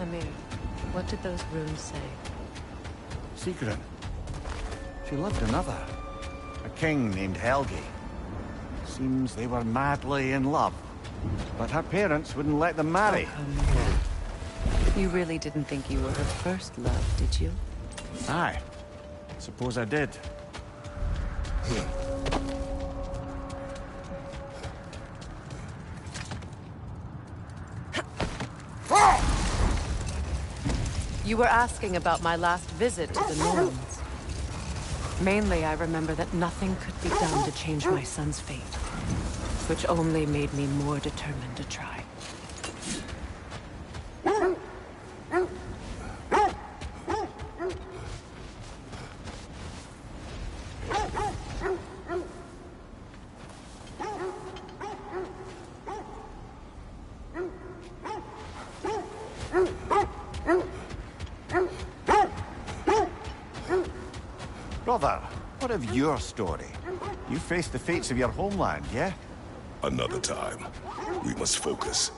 Hamir, what did those runes say? Sigrun. She loved another. A king named Helgi. Seems they were madly in love. But her parents wouldn't let them marry. Oh, come on. You really didn't think you were her first love, did you? Aye. Suppose I did. You were asking about my last visit to the Norns. Mainly, I remember that nothing could be done to change my son's fate, which only made me more determined to try. Brother, what of your story? You faced the fates of your homeland, yeah? Another time. We must focus.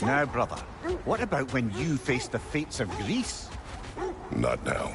Now, brother, what about when you faced the fates of Greece? Not now.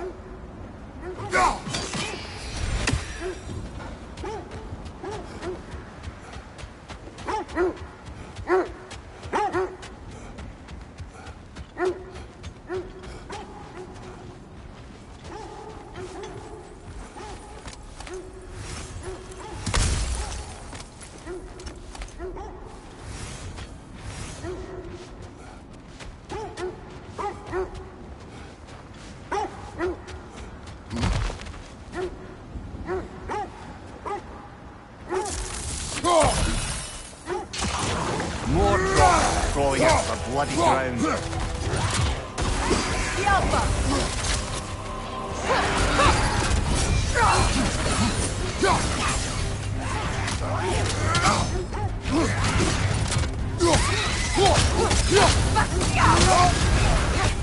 More drops crawling out of the bloody ground.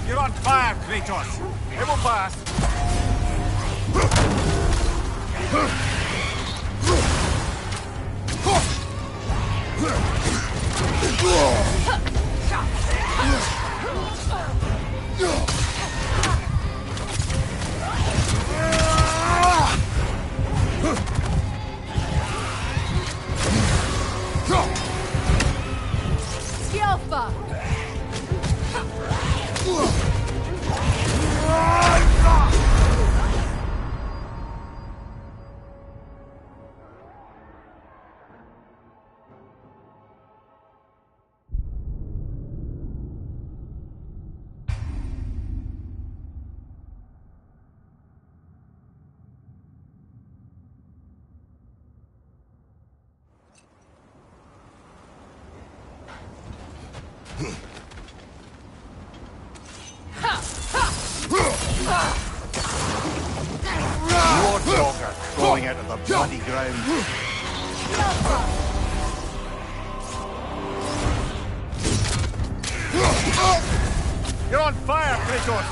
You're on fire, Kratos. It will pass. Skilfa! More dogger crawling out of the bloody ground. You're on fire, Kratos.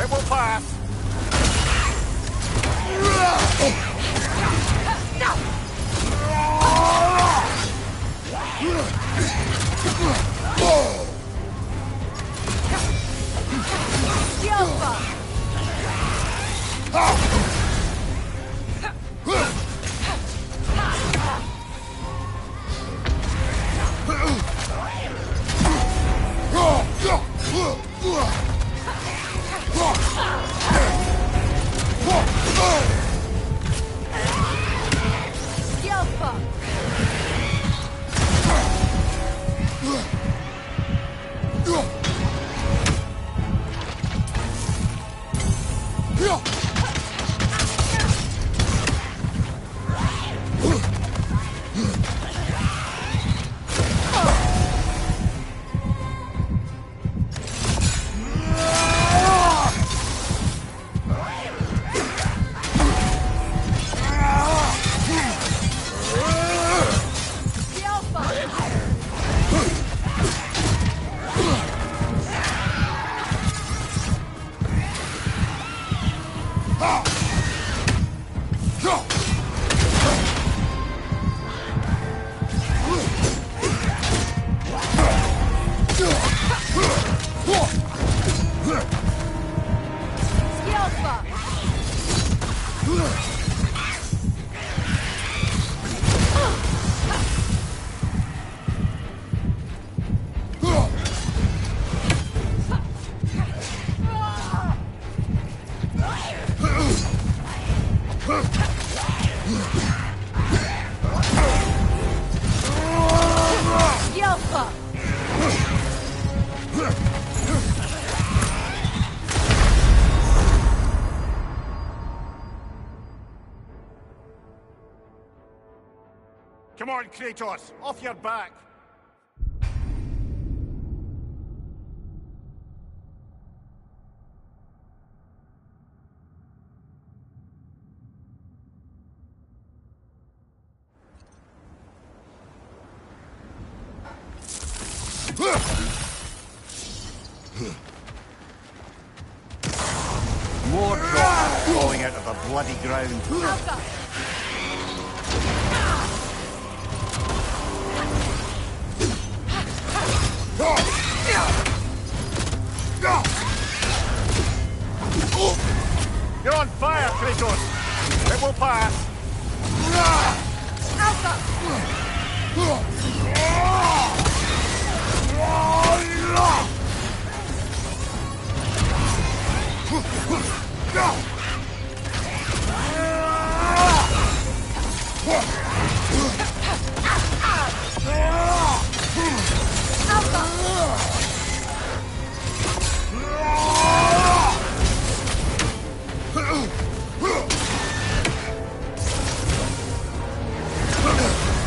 It will pass. Come on, Kratos! Off your back! More drops falling out of the bloody ground. You're on fire, Kratos! It will pass!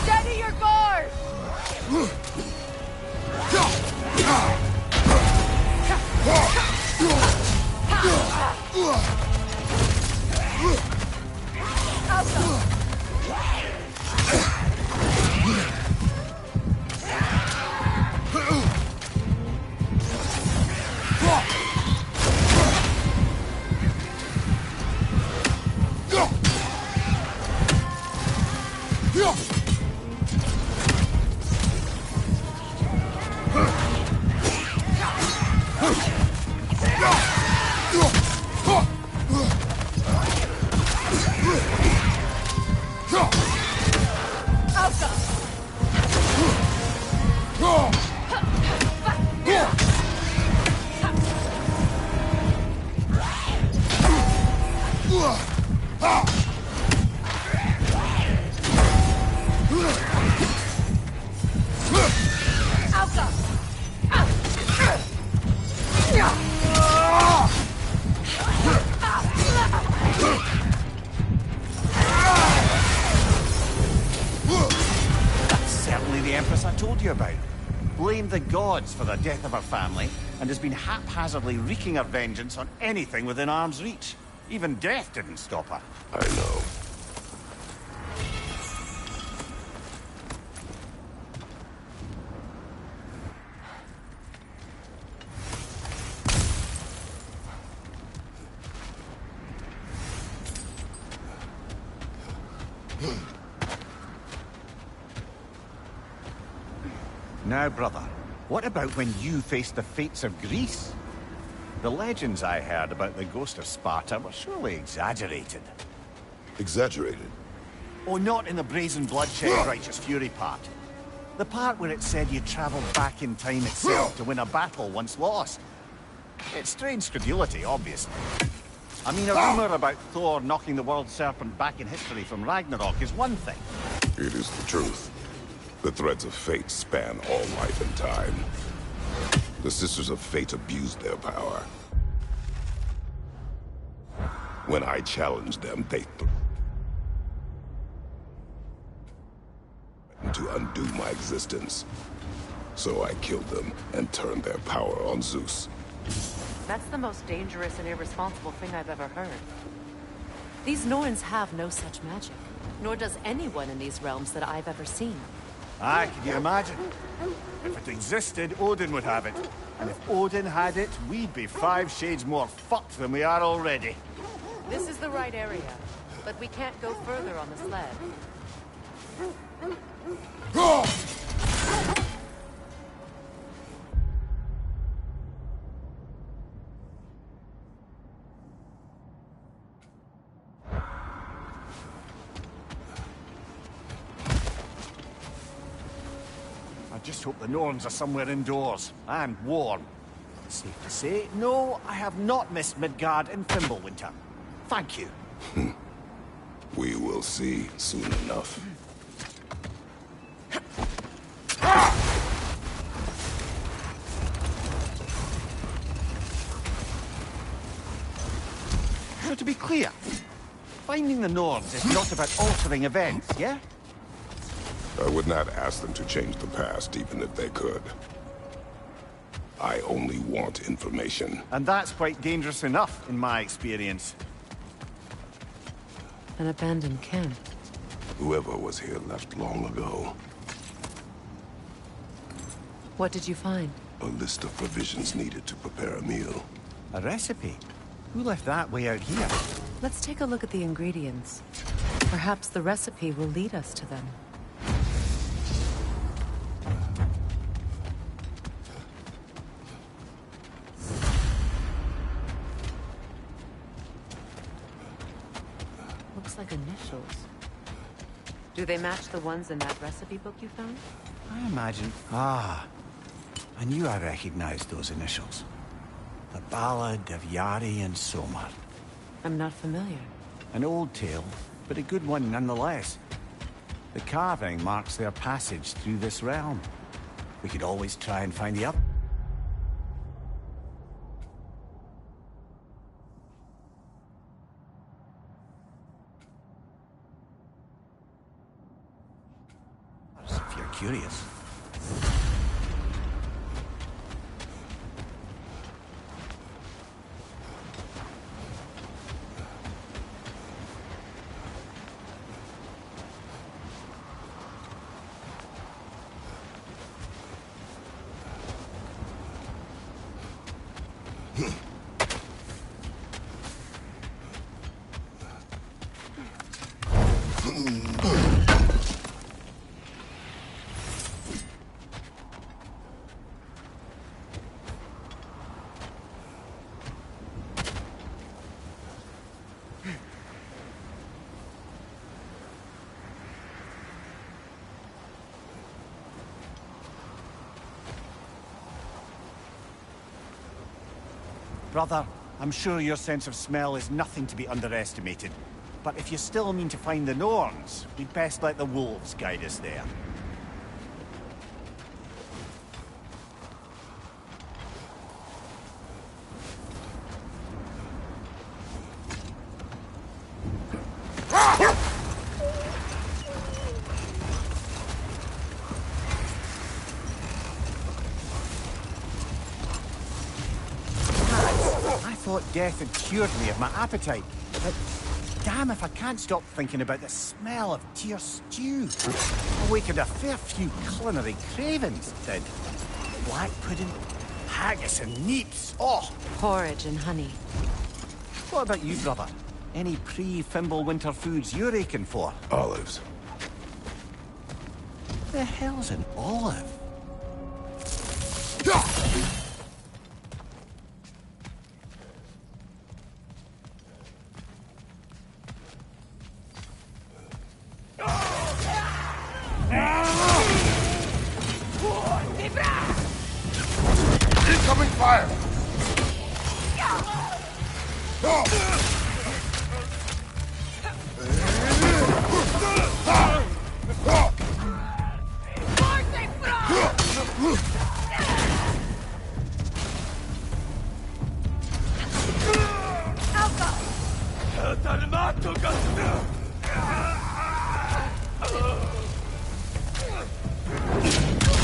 Steady your guard! The gods for the death of her family, and has been haphazardly wreaking her vengeance on anything within arm's reach. Even death didn't stop her. I know. Now, brother, what about when you faced the fates of Greece? The legends I heard about the ghost of Sparta were surely exaggerated. Exaggerated? Oh, not in the brazen bloodshed righteous fury part. The part where it said you travelled back in time itself to win a battle once lost. It's strange credulity, obviously. I mean, a rumour about Thor knocking the world serpent back in history from Ragnarok is one thing. It is the truth. The threads of fate span all life and time. The Sisters of Fate abused their power. When I challenged them, they threatened to undo my existence. So I killed them and turned their power on Zeus. That's the most dangerous and irresponsible thing I've ever heard. These Norns have no such magic, nor does anyone in these realms that I've ever seen. Aye, can you imagine? If it existed, Odin would have it. And if Odin had it, we'd be 5 shades more fucked than we are already. This is the right area, but we can't go further on the sled. I just hope the Norns are somewhere indoors, and warm. Safe to say, no, I have not missed Midgard in Fimbulwinter. Thank you. We will see soon enough. So to be clear, finding the Norns is not about altering events, yeah? I would not ask them to change the past, even if they could. I only want information. And that's quite dangerous enough, in my experience. An abandoned camp. Whoever was here left long ago. What did you find? A list of provisions needed to prepare a meal. A recipe? Who left that way out here? Let's take a look at the ingredients. Perhaps the recipe will lead us to them. Looks like initials. Do they match the ones in that recipe book you found? I imagine... Ah. I knew I recognized those initials. The Ballad of Yari and Somar. I'm not familiar. An old tale, but a good one nonetheless. The carving marks their passage through this realm. We could always try and find the up. If you're curious. Brother, I'm sure your sense of smell is nothing to be underestimated. But if you still mean to find the Norns, we'd best let the wolves guide us there. Death had cured me of my appetite, but damn if I can't stop thinking about the smell of deer stew. Awakened a fair few culinary cravings, it did. Black pudding, haggis and neeps, oh! Porridge and honey. What about you, brother? Any pre-Fimble winter foods you're aching for? Olives. The hell's an olive? Incoming fire!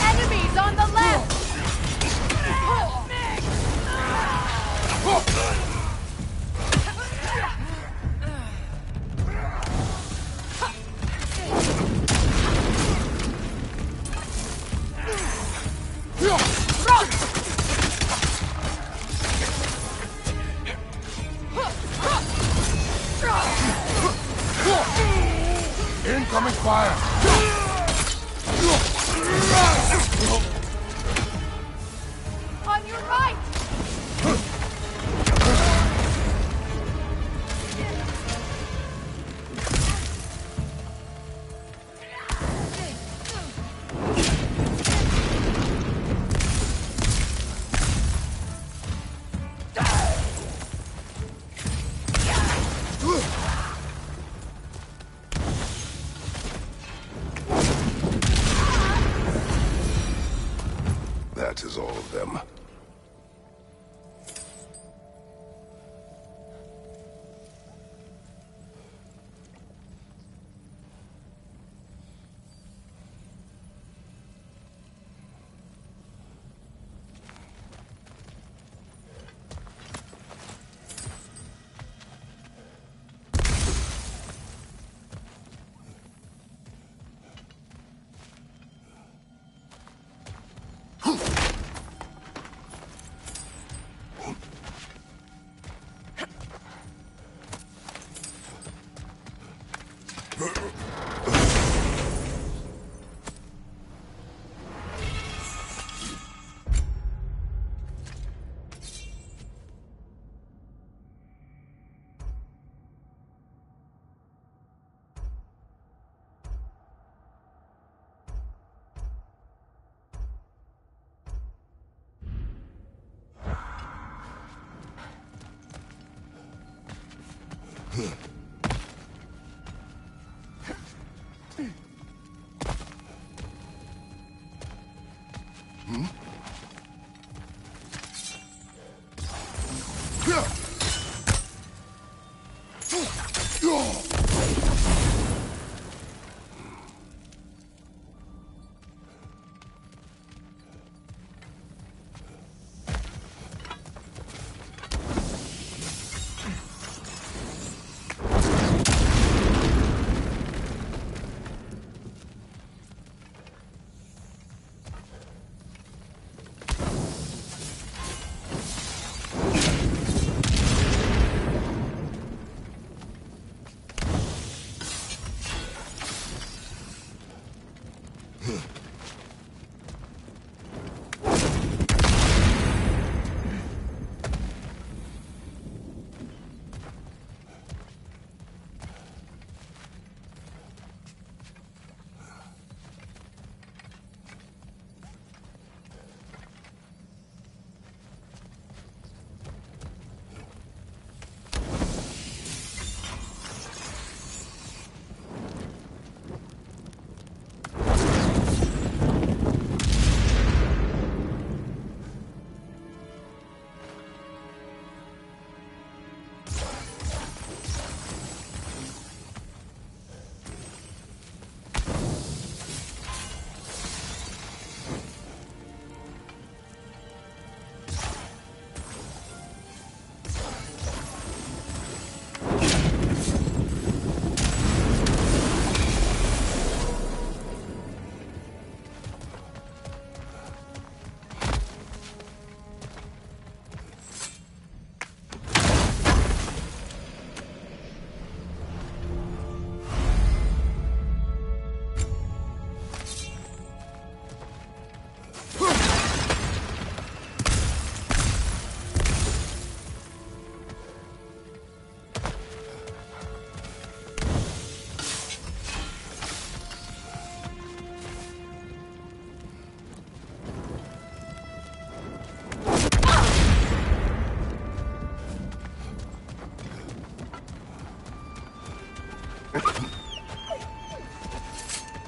Enemies on the left! Incoming fire! On your right! That is all of them.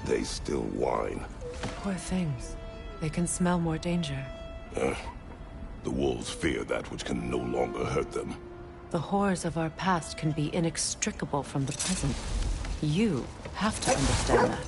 They still whine. Poor things. They can smell more danger. The wolves fear that which can no longer hurt them. The horrors of our past can be inextricable from the present. You have to understand that.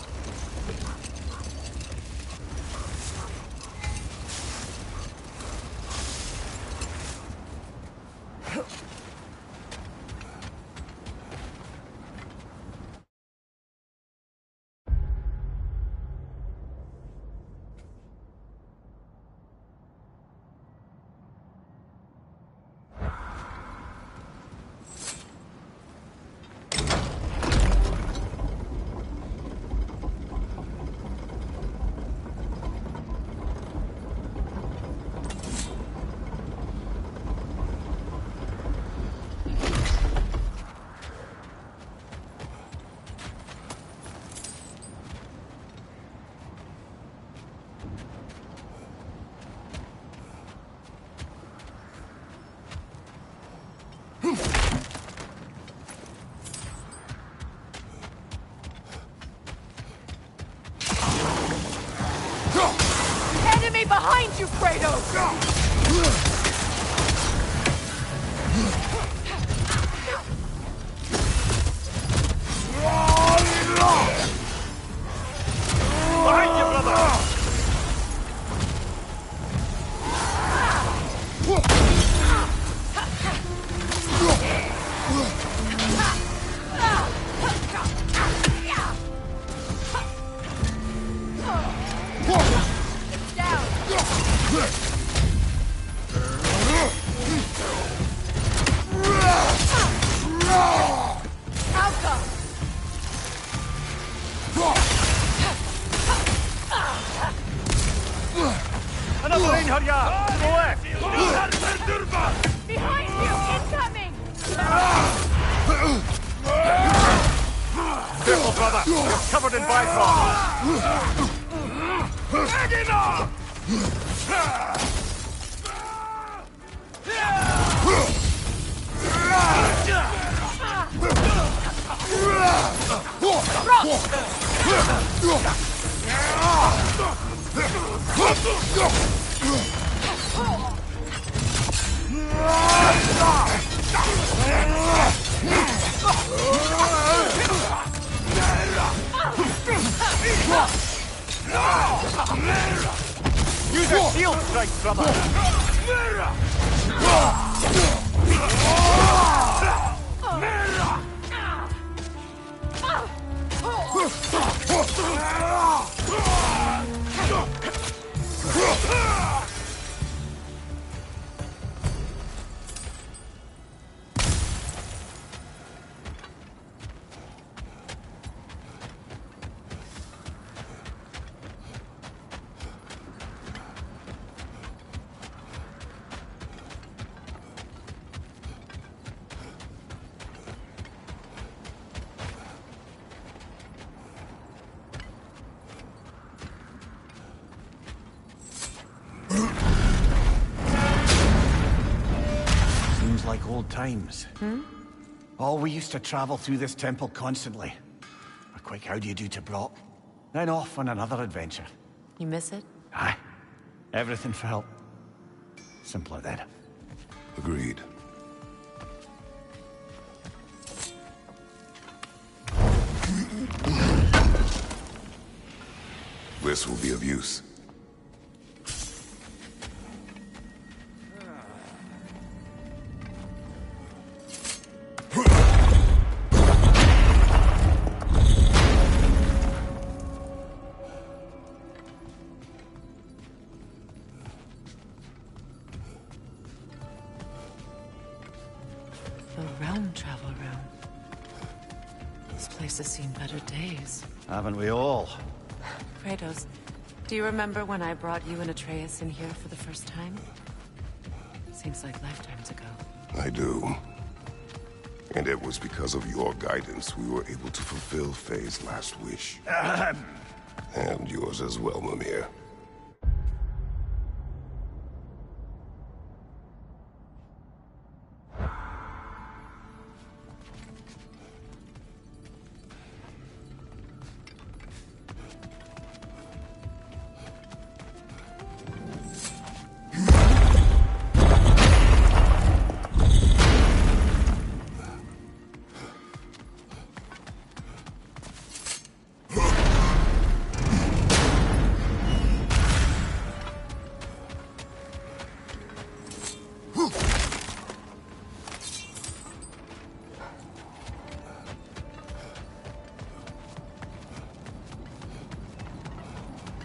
Enemy behind you, Kratos! Behind you, brother! Another in, Harya! To the left! Behind you! Incoming! Careful, brother! You're covered in bifrost! Use a shield strike, brother! Like old times. Oh, we used to travel through this temple constantly. A quick how do you do to Brock, then off on another adventure. You miss it? Aye. Everything felt simpler then. Agreed. This will be of use. The realm travel room. This place has seen better days. Haven't we all? Kratos, do you remember when I brought you and Atreus in here for the first time? Seems like lifetimes ago. I do. And it was because of your guidance we were able to fulfill Faye's last wish. And yours as well, Mimir.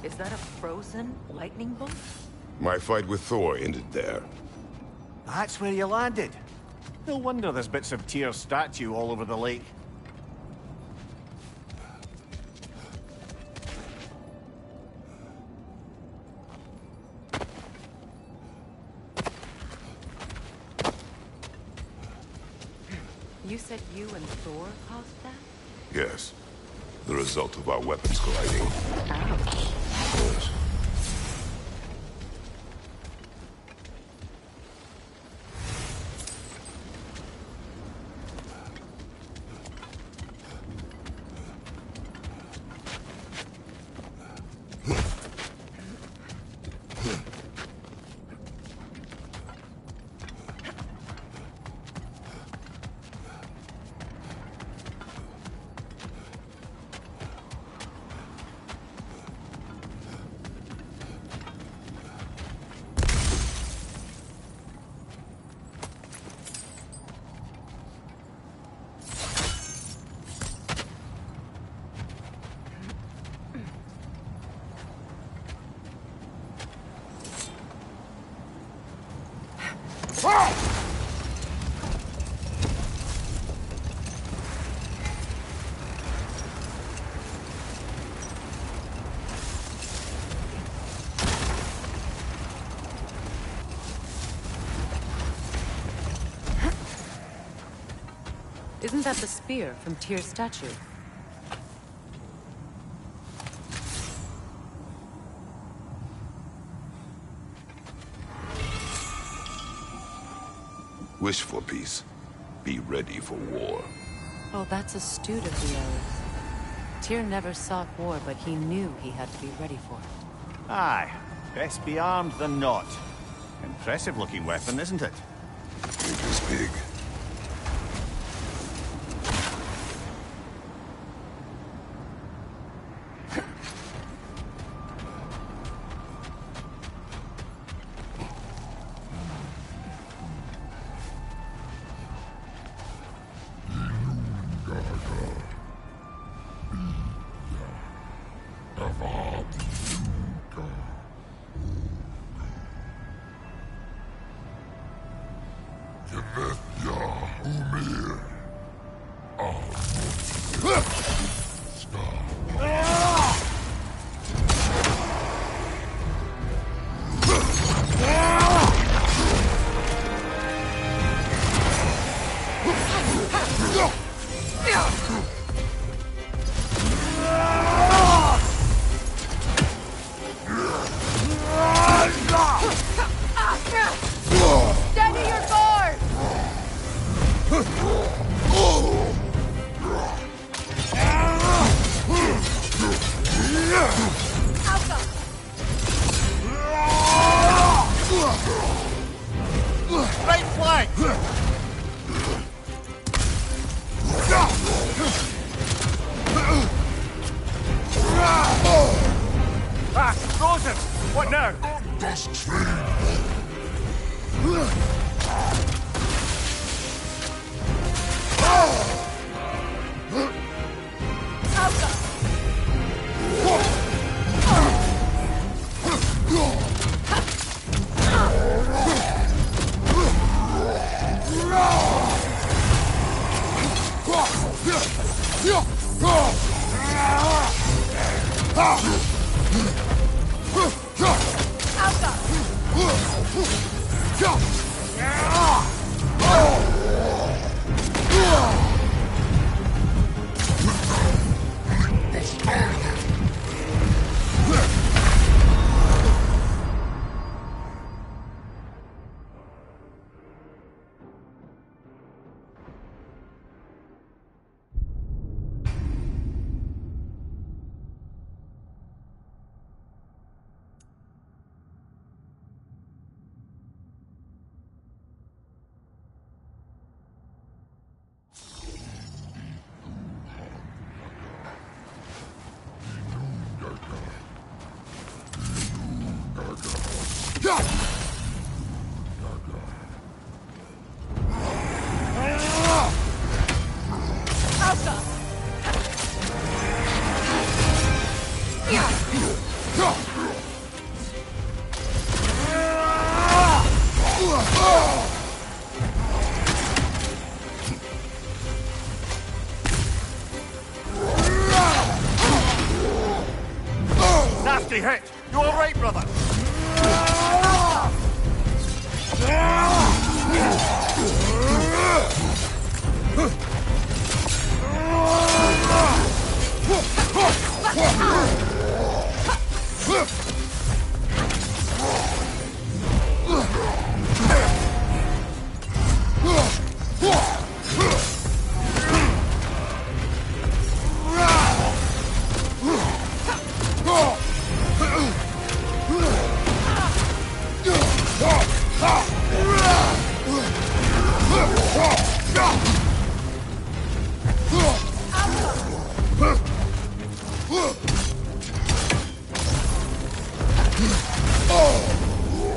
Is that a frozen lightning bolt? My fight with Thor ended there. That's where you landed. No wonder there's bits of Tyr's statue all over the lake. You said you and Thor caused that? Yes. The result of our weapons colliding. Ouch. Yes. Isn't that the spear from Tyr's statue? Wish for peace. Be ready for war. Oh, that's astute of the elves. Tyr never sought war, but he knew he had to be ready for it. Aye. Best be armed than not. Impressive-looking weapon, isn't it? It is big. Steady your guard! Right flank! Ah, frozen! What now? Nasty hit! You all right, brother?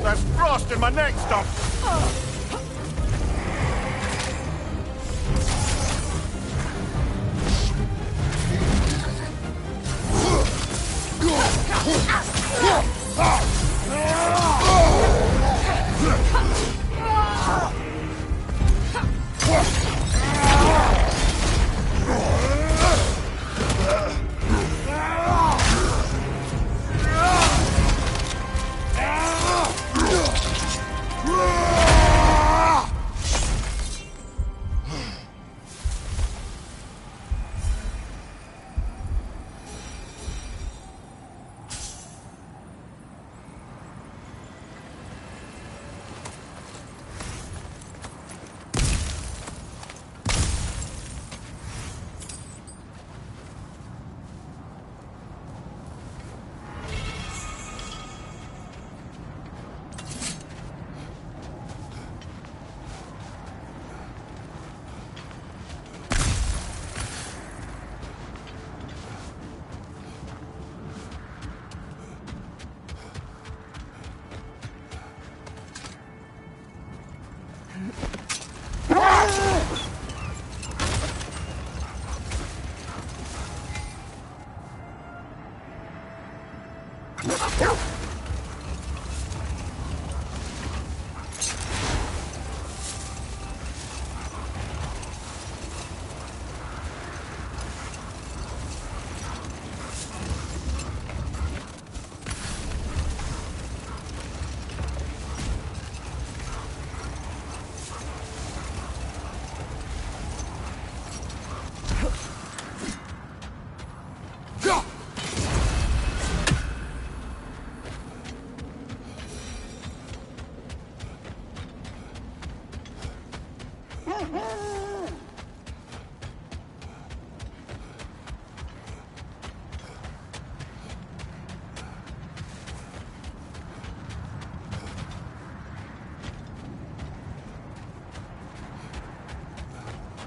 There's frost in my neck stump!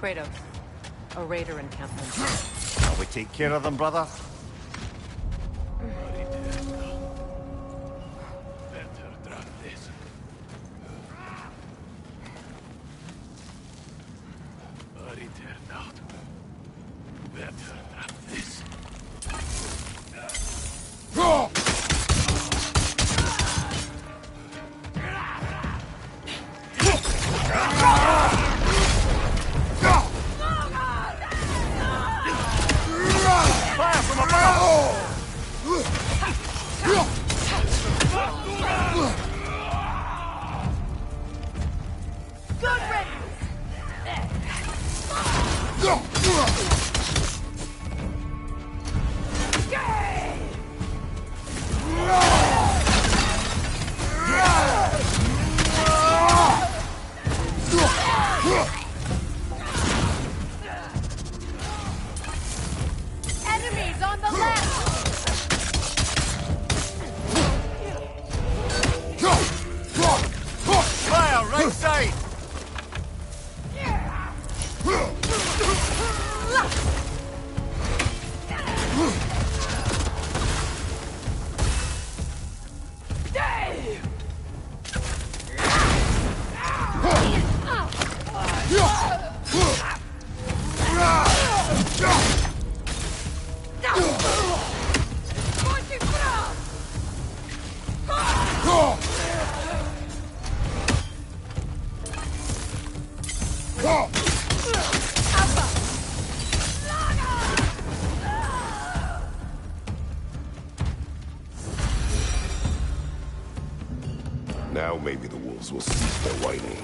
Kratos, a raider encampment. Shall we take care of them, brother? Enemies on the left! Fire, right side! Now maybe the wolves will cease their whining.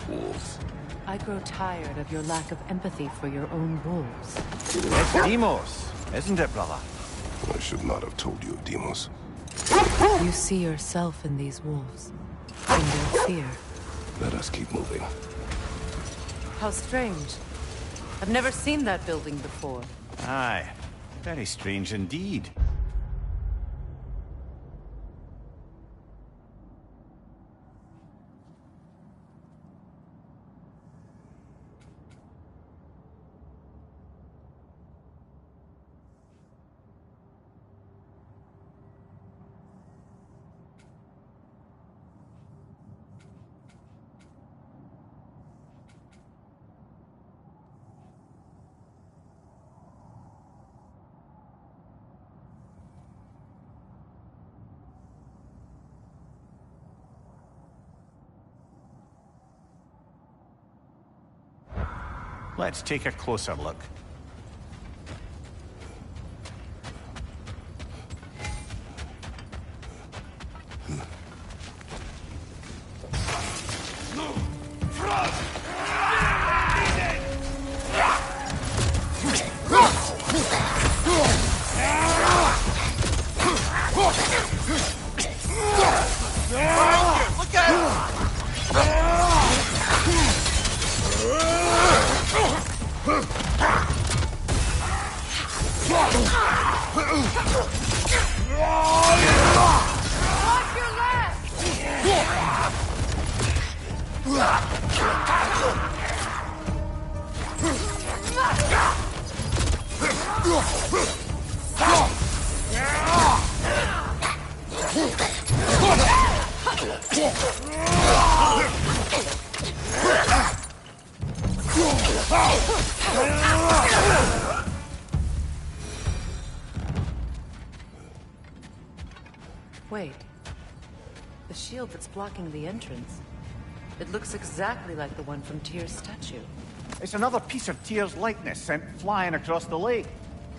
Wolves. I grow tired of your lack of empathy for your own wolves. It's Demos, isn't it, brother? I should not have told you of Demos. You see yourself in these wolves, in their fear. Let us keep moving. How strange. I've never seen that building before. Aye, very strange indeed. Let's take a closer look. Wait. The shield that's blocking the entrance. It looks exactly like the one from Tyr's statue. It's another piece of Tyr's likeness sent flying across the lake.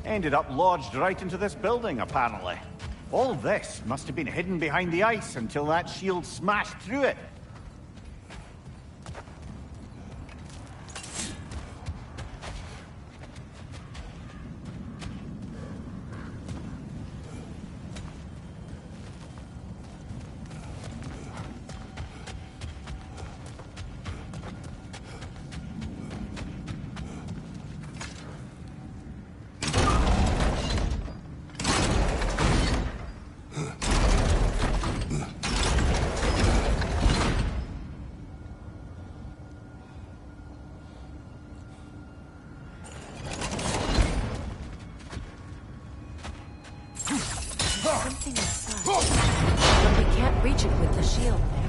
Ended up lodged right into this building, apparently. All this must have been hidden behind the ice until that shield smashed through it. Something inside. But we can't reach it with the shield there.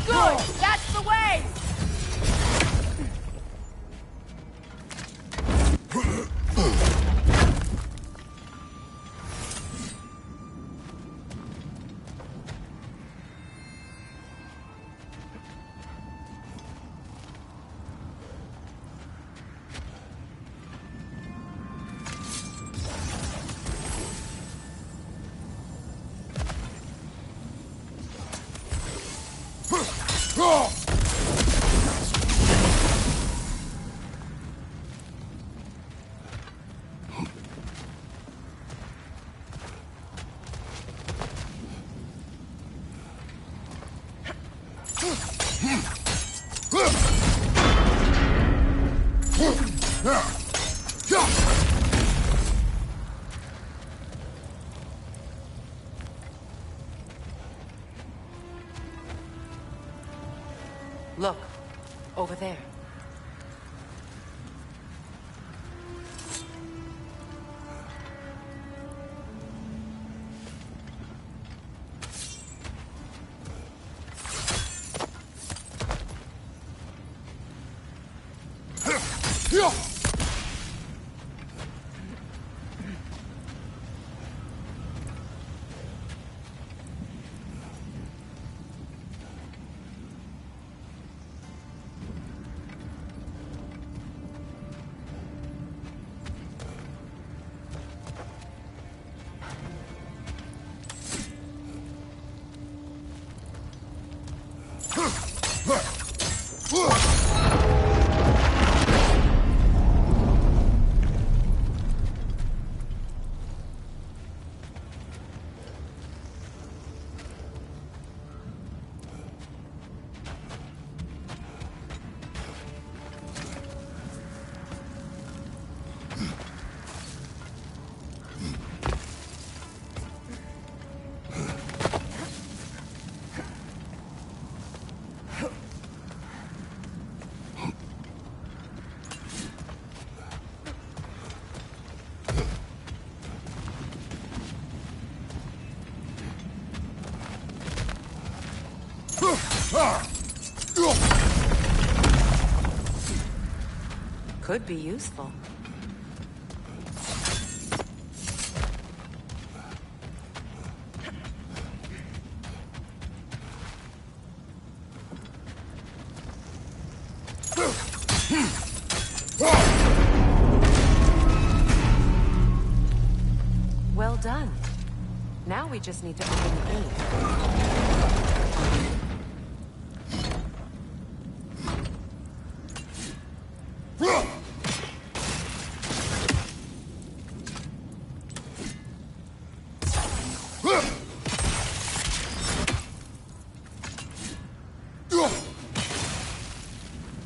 Good! That's the way! Look, over there. Could be useful. Well done. Now we just need to open the gate.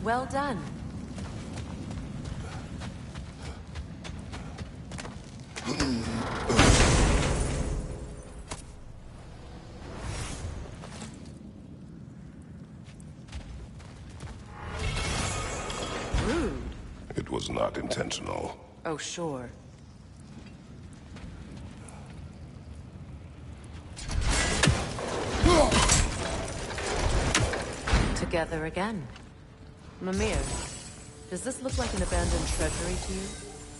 Well done. Rude. It was not intentional. Oh, sure. Together again. Mimir, does this look like an abandoned treasury to you?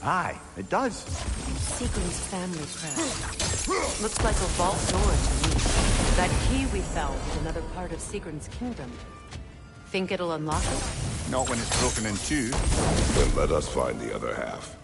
Aye, it does. Seagram's family crest. Looks like a vault door to me. That key we found is another part of Seagram's kingdom. Think it'll unlock it? Not when it's broken in two. Then let us find the other half.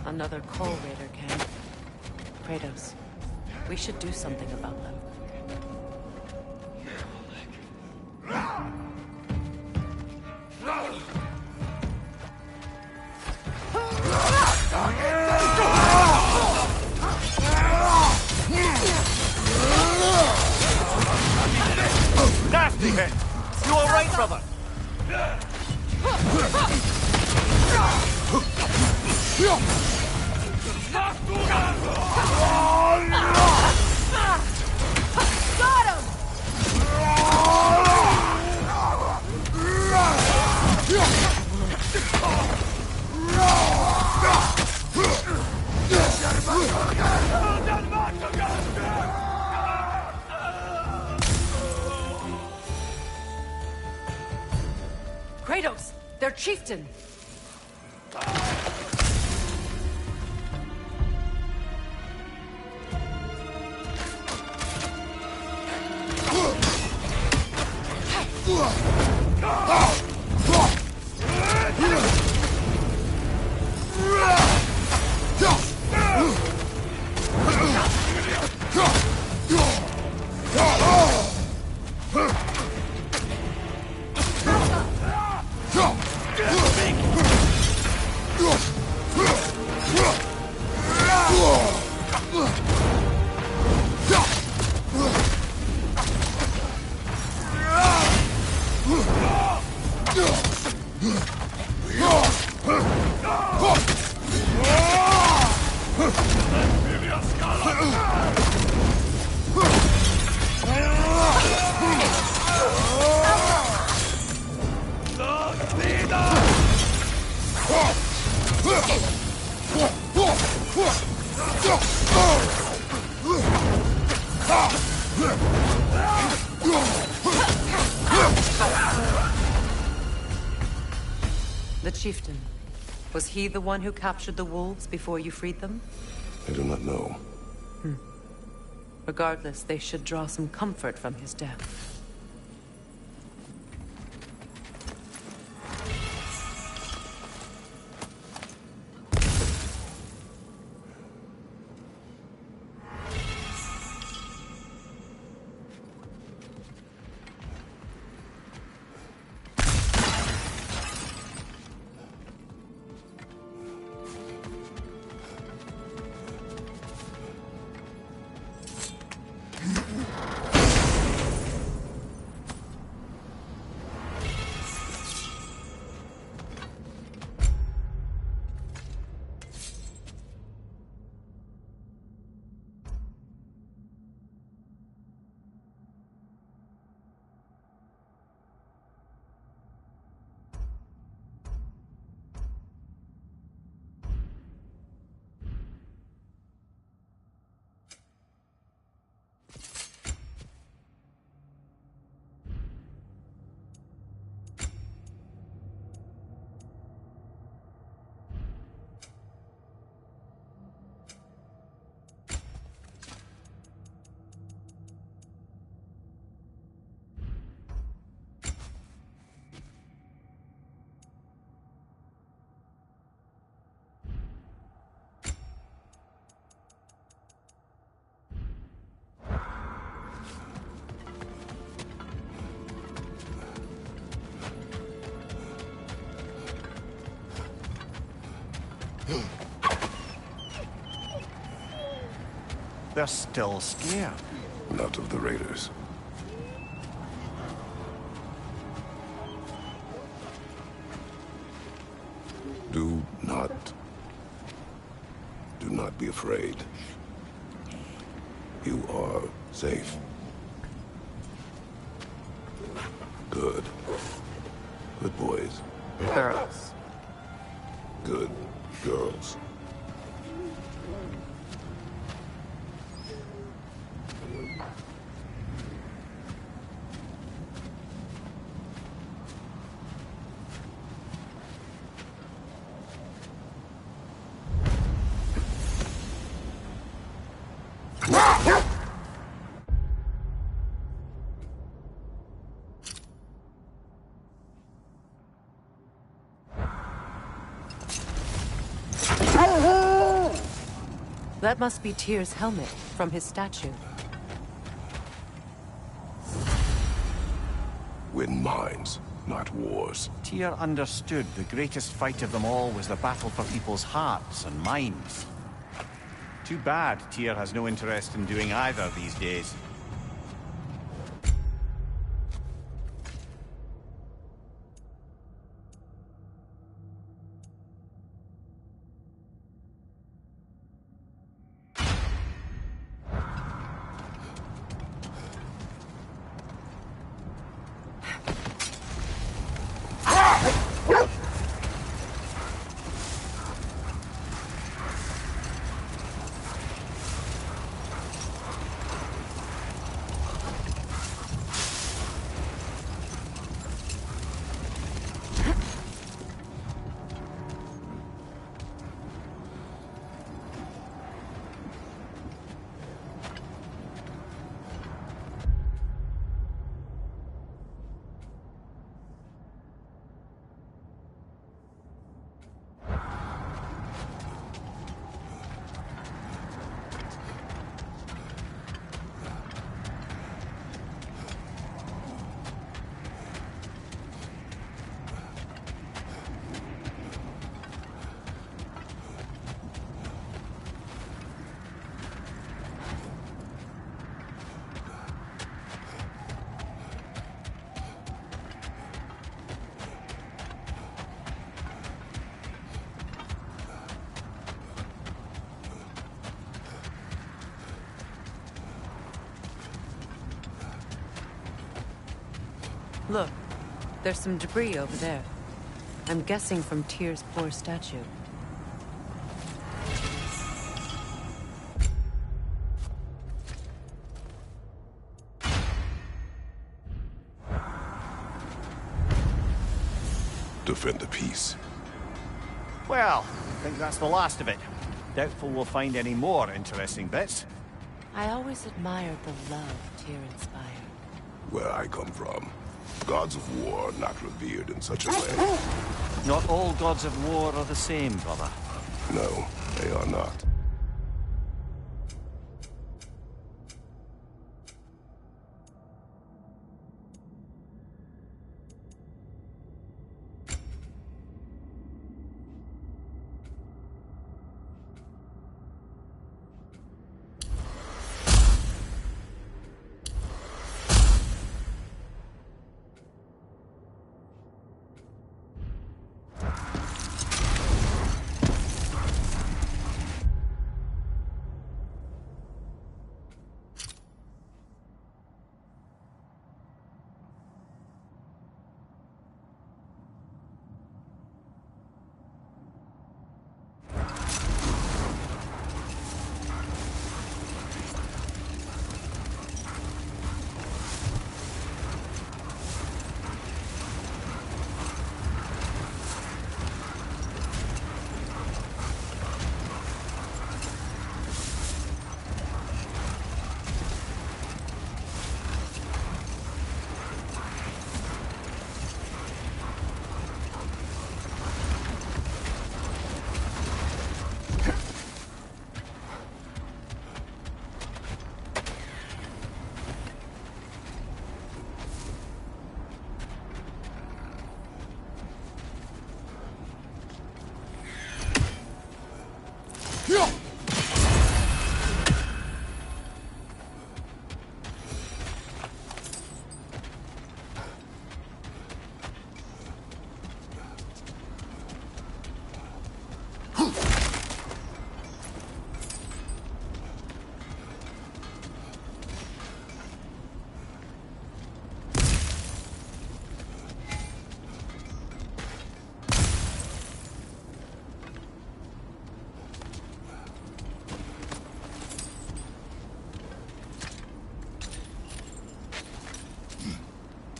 Another Coal Raider camp. Kratos, we should do something about them. Nasty hit! You alright, brother? Got him! Kratos! Their chieftain! The chieftain. Was he the one who captured the wolves before you freed them? I do not know. Regardless, they should draw some comfort from his death. They're still scared. Not of the Raiders. Do not be afraid. You are safe. Good. Good boys. Girls. Good girls. That must be Tyr's helmet from his statue. Win minds, not wars. Tyr understood the greatest fight of them all was the battle for people's hearts and minds. Too bad Tyr has no interest in doing either these days. Look, there's some debris over there. I'm guessing from Tyr's poor statue. Defend the peace. Well, I think that's the last of it. Doubtful we'll find any more interesting bits. I always admired the love Tyr inspired. Where I come from, gods of war are not revered in such a way. Not all gods of war are the same, brother. No, they are not.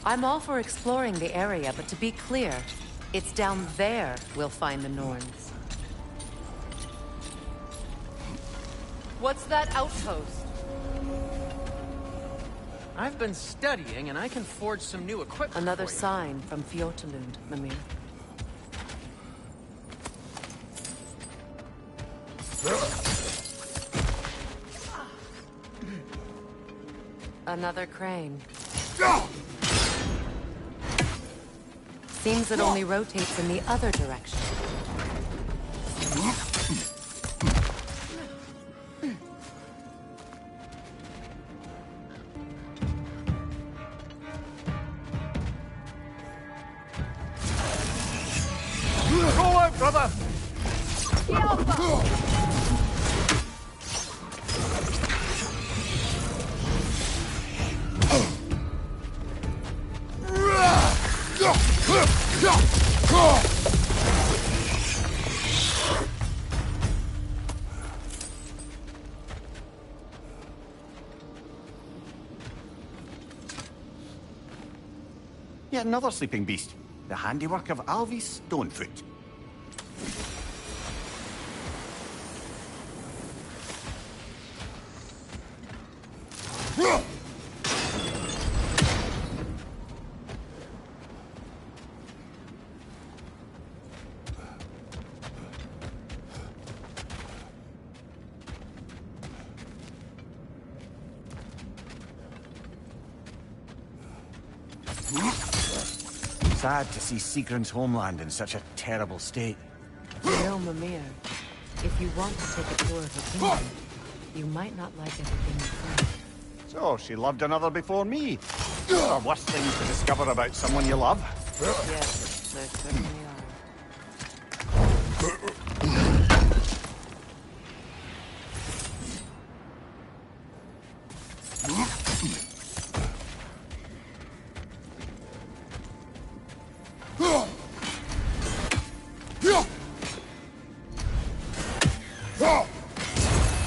I'm all for exploring the area, but to be clear, it's down there we'll find the Norns. What's that outpost? I've been studying, and I can forge some new equipment. Another sign from Fjotalund, Mimir. Another crane. Seems it only rotates in the other direction. Roll out, brother! Yet another sleeping beast. The handiwork of Alvis Stonefoot. Sad to see Sigrun's homeland in such a terrible state. Real Mimir, if you want to take a tour of the kingdom, you might not like everything you find. So, she loved another before me. There are worse things to discover about someone you love. Yes, there certainly are.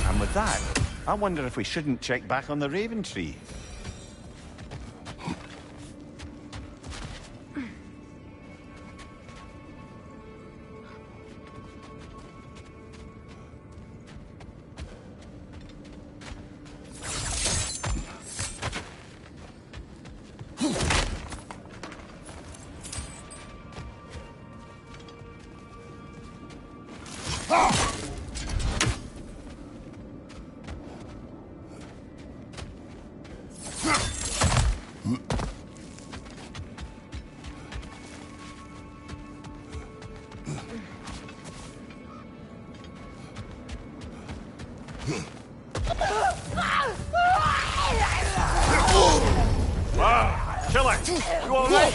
And with that, I wonder if we shouldn't check back on the Raven Tree. Kill it! You all right?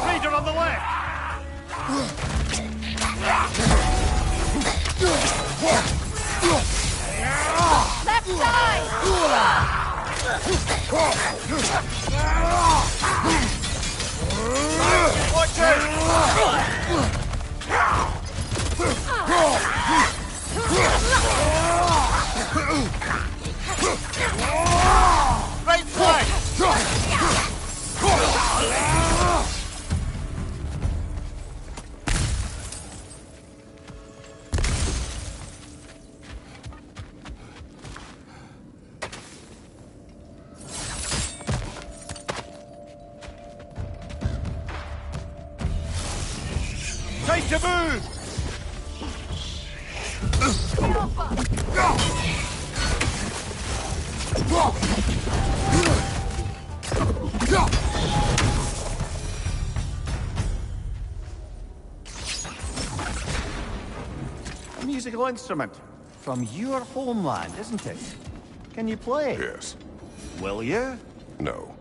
Raider on the left! Left side! Watch out! Right flank! need to move! A musical instrument from your homeland, isn't it? Can you play? Yes. Will you? No.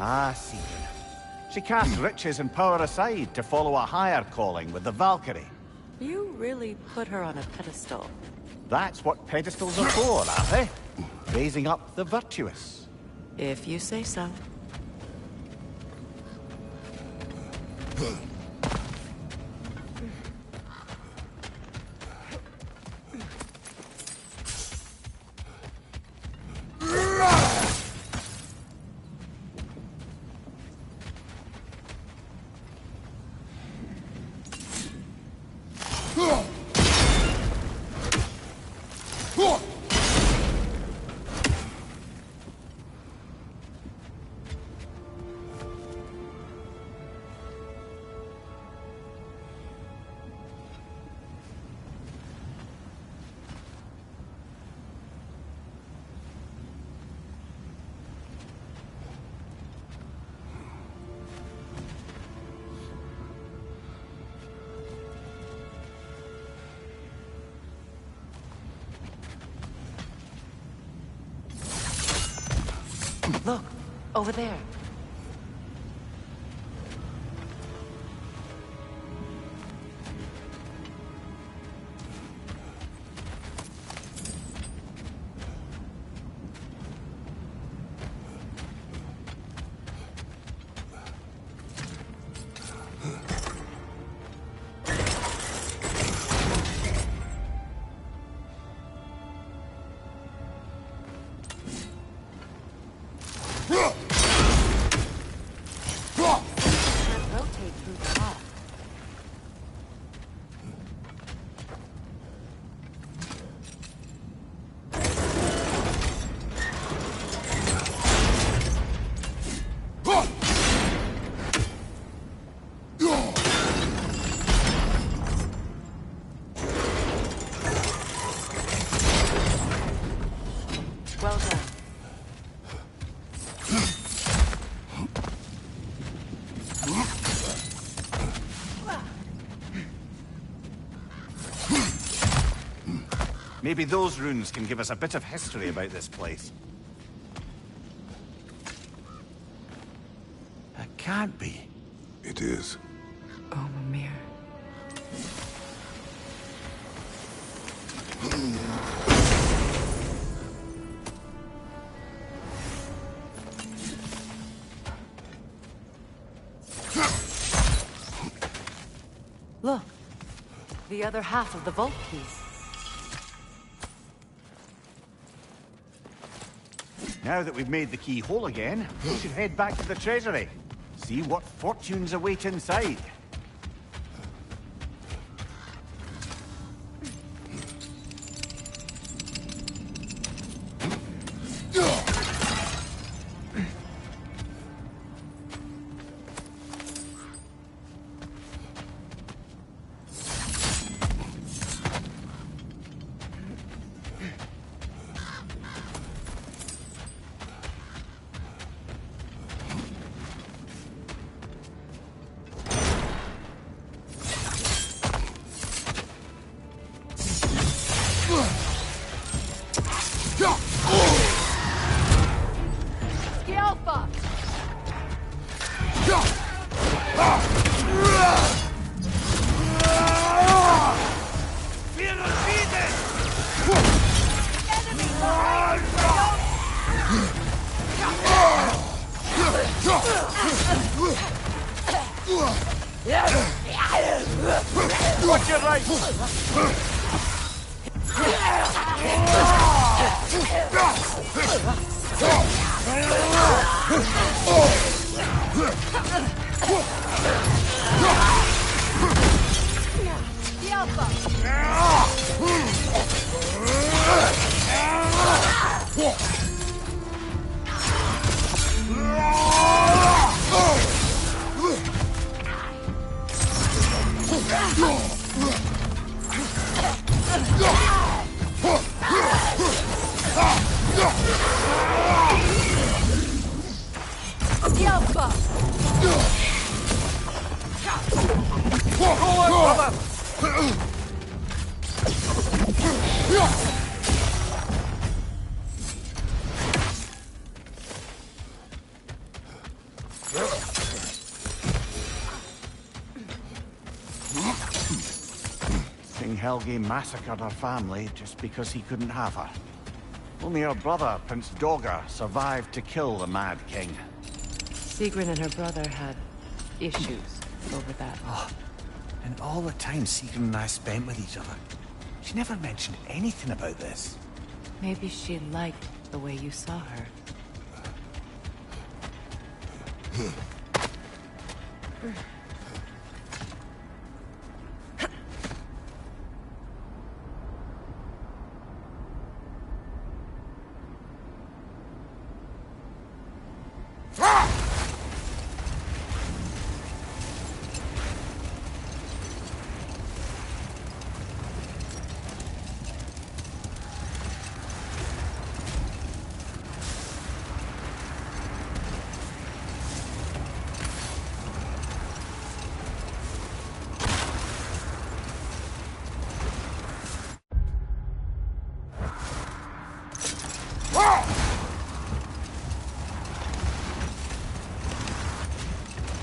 Ah, see. She cast riches and power aside to follow a higher calling with the Valkyrie. You really put her on a pedestal. That's what pedestals are for, aren't they? Raising up the virtuous. If you say so. Look, over there. Well done. Maybe those runes can give us a bit of history about this place. It can't be. It is. Oh, Mimir. Look, the other half of the vault key. Now that we've made the key whole again, we should head back to the treasury. See what fortunes await inside. Watch your right! King Helge massacred her family just because he couldn't have her. Only her brother, Prince Dogger, survived to kill the Mad King. Sigrun and her brother had issues over that. Oh, and all the time Sigrun and I spent with each other, she never mentioned anything about this. Maybe she liked the way you saw her.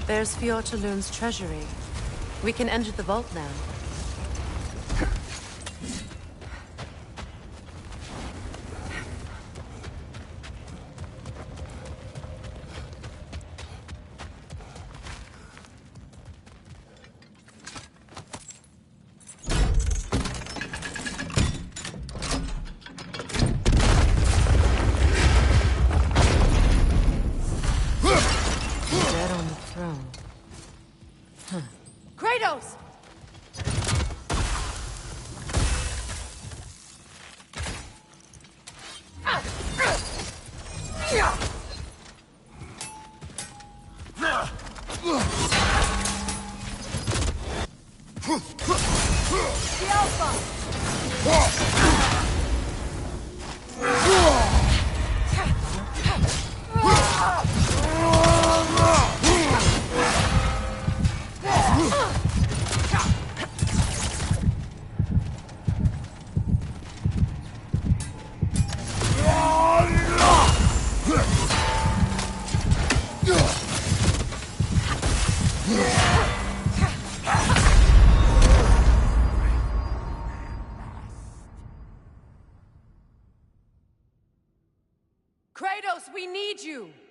There's Fjortulun's treasury. We can enter the vault now. Kratos! The Alpha! Kratos, we need you!